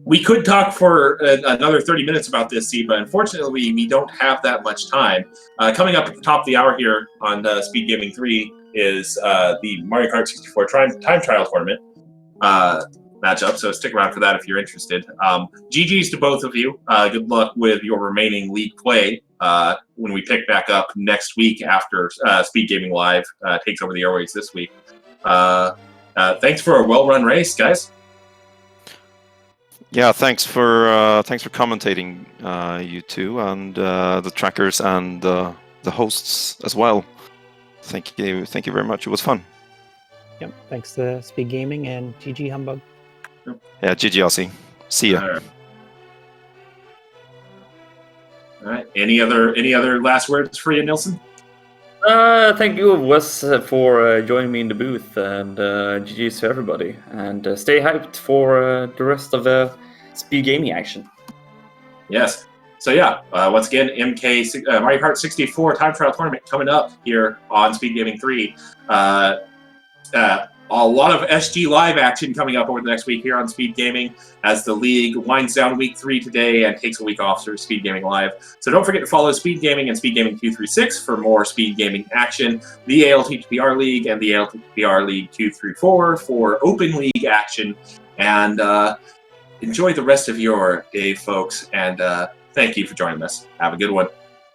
We could talk for another 30 minutes about this, but unfortunately, we don't have that much time. Coming up at the top of the hour here on SpeedGaming 3 is the Mario Kart 64 time trial tournament matchup, so stick around for that if you're interested. GG's to both of you. Good luck with your remaining league play when we pick back up next week after SpeedGaming Live takes over the airways this week. Thanks for a well-run race, guys. Yeah, thanks for commentating, you two, and the trackers and the hosts as well. Thank you very much. It was fun. Yep, thanks to SpeedGaming and GG Humbug. Yeah, GG Aussie. See ya. All right. Any other last words for you, Nilsson? Thank you, Wes, for joining me in the booth, and GG's to everybody. And stay hyped for the rest of the Speed Gaming action. Yes. So yeah, once again, Mario Kart 64 time trial tournament coming up here on Speed Gaming 3. A lot of SG Live action coming up over the next week here on Speed Gaming as the league winds down week 3 today and takes a week off for Speed Gaming Live. So don't forget to follow Speed Gaming and Speed Gaming 236 for more Speed Gaming action, the ALTTPR League and the ALTTPR League 234 for open league action. And enjoy the rest of your day, folks. And thank you for joining us. Have a good one.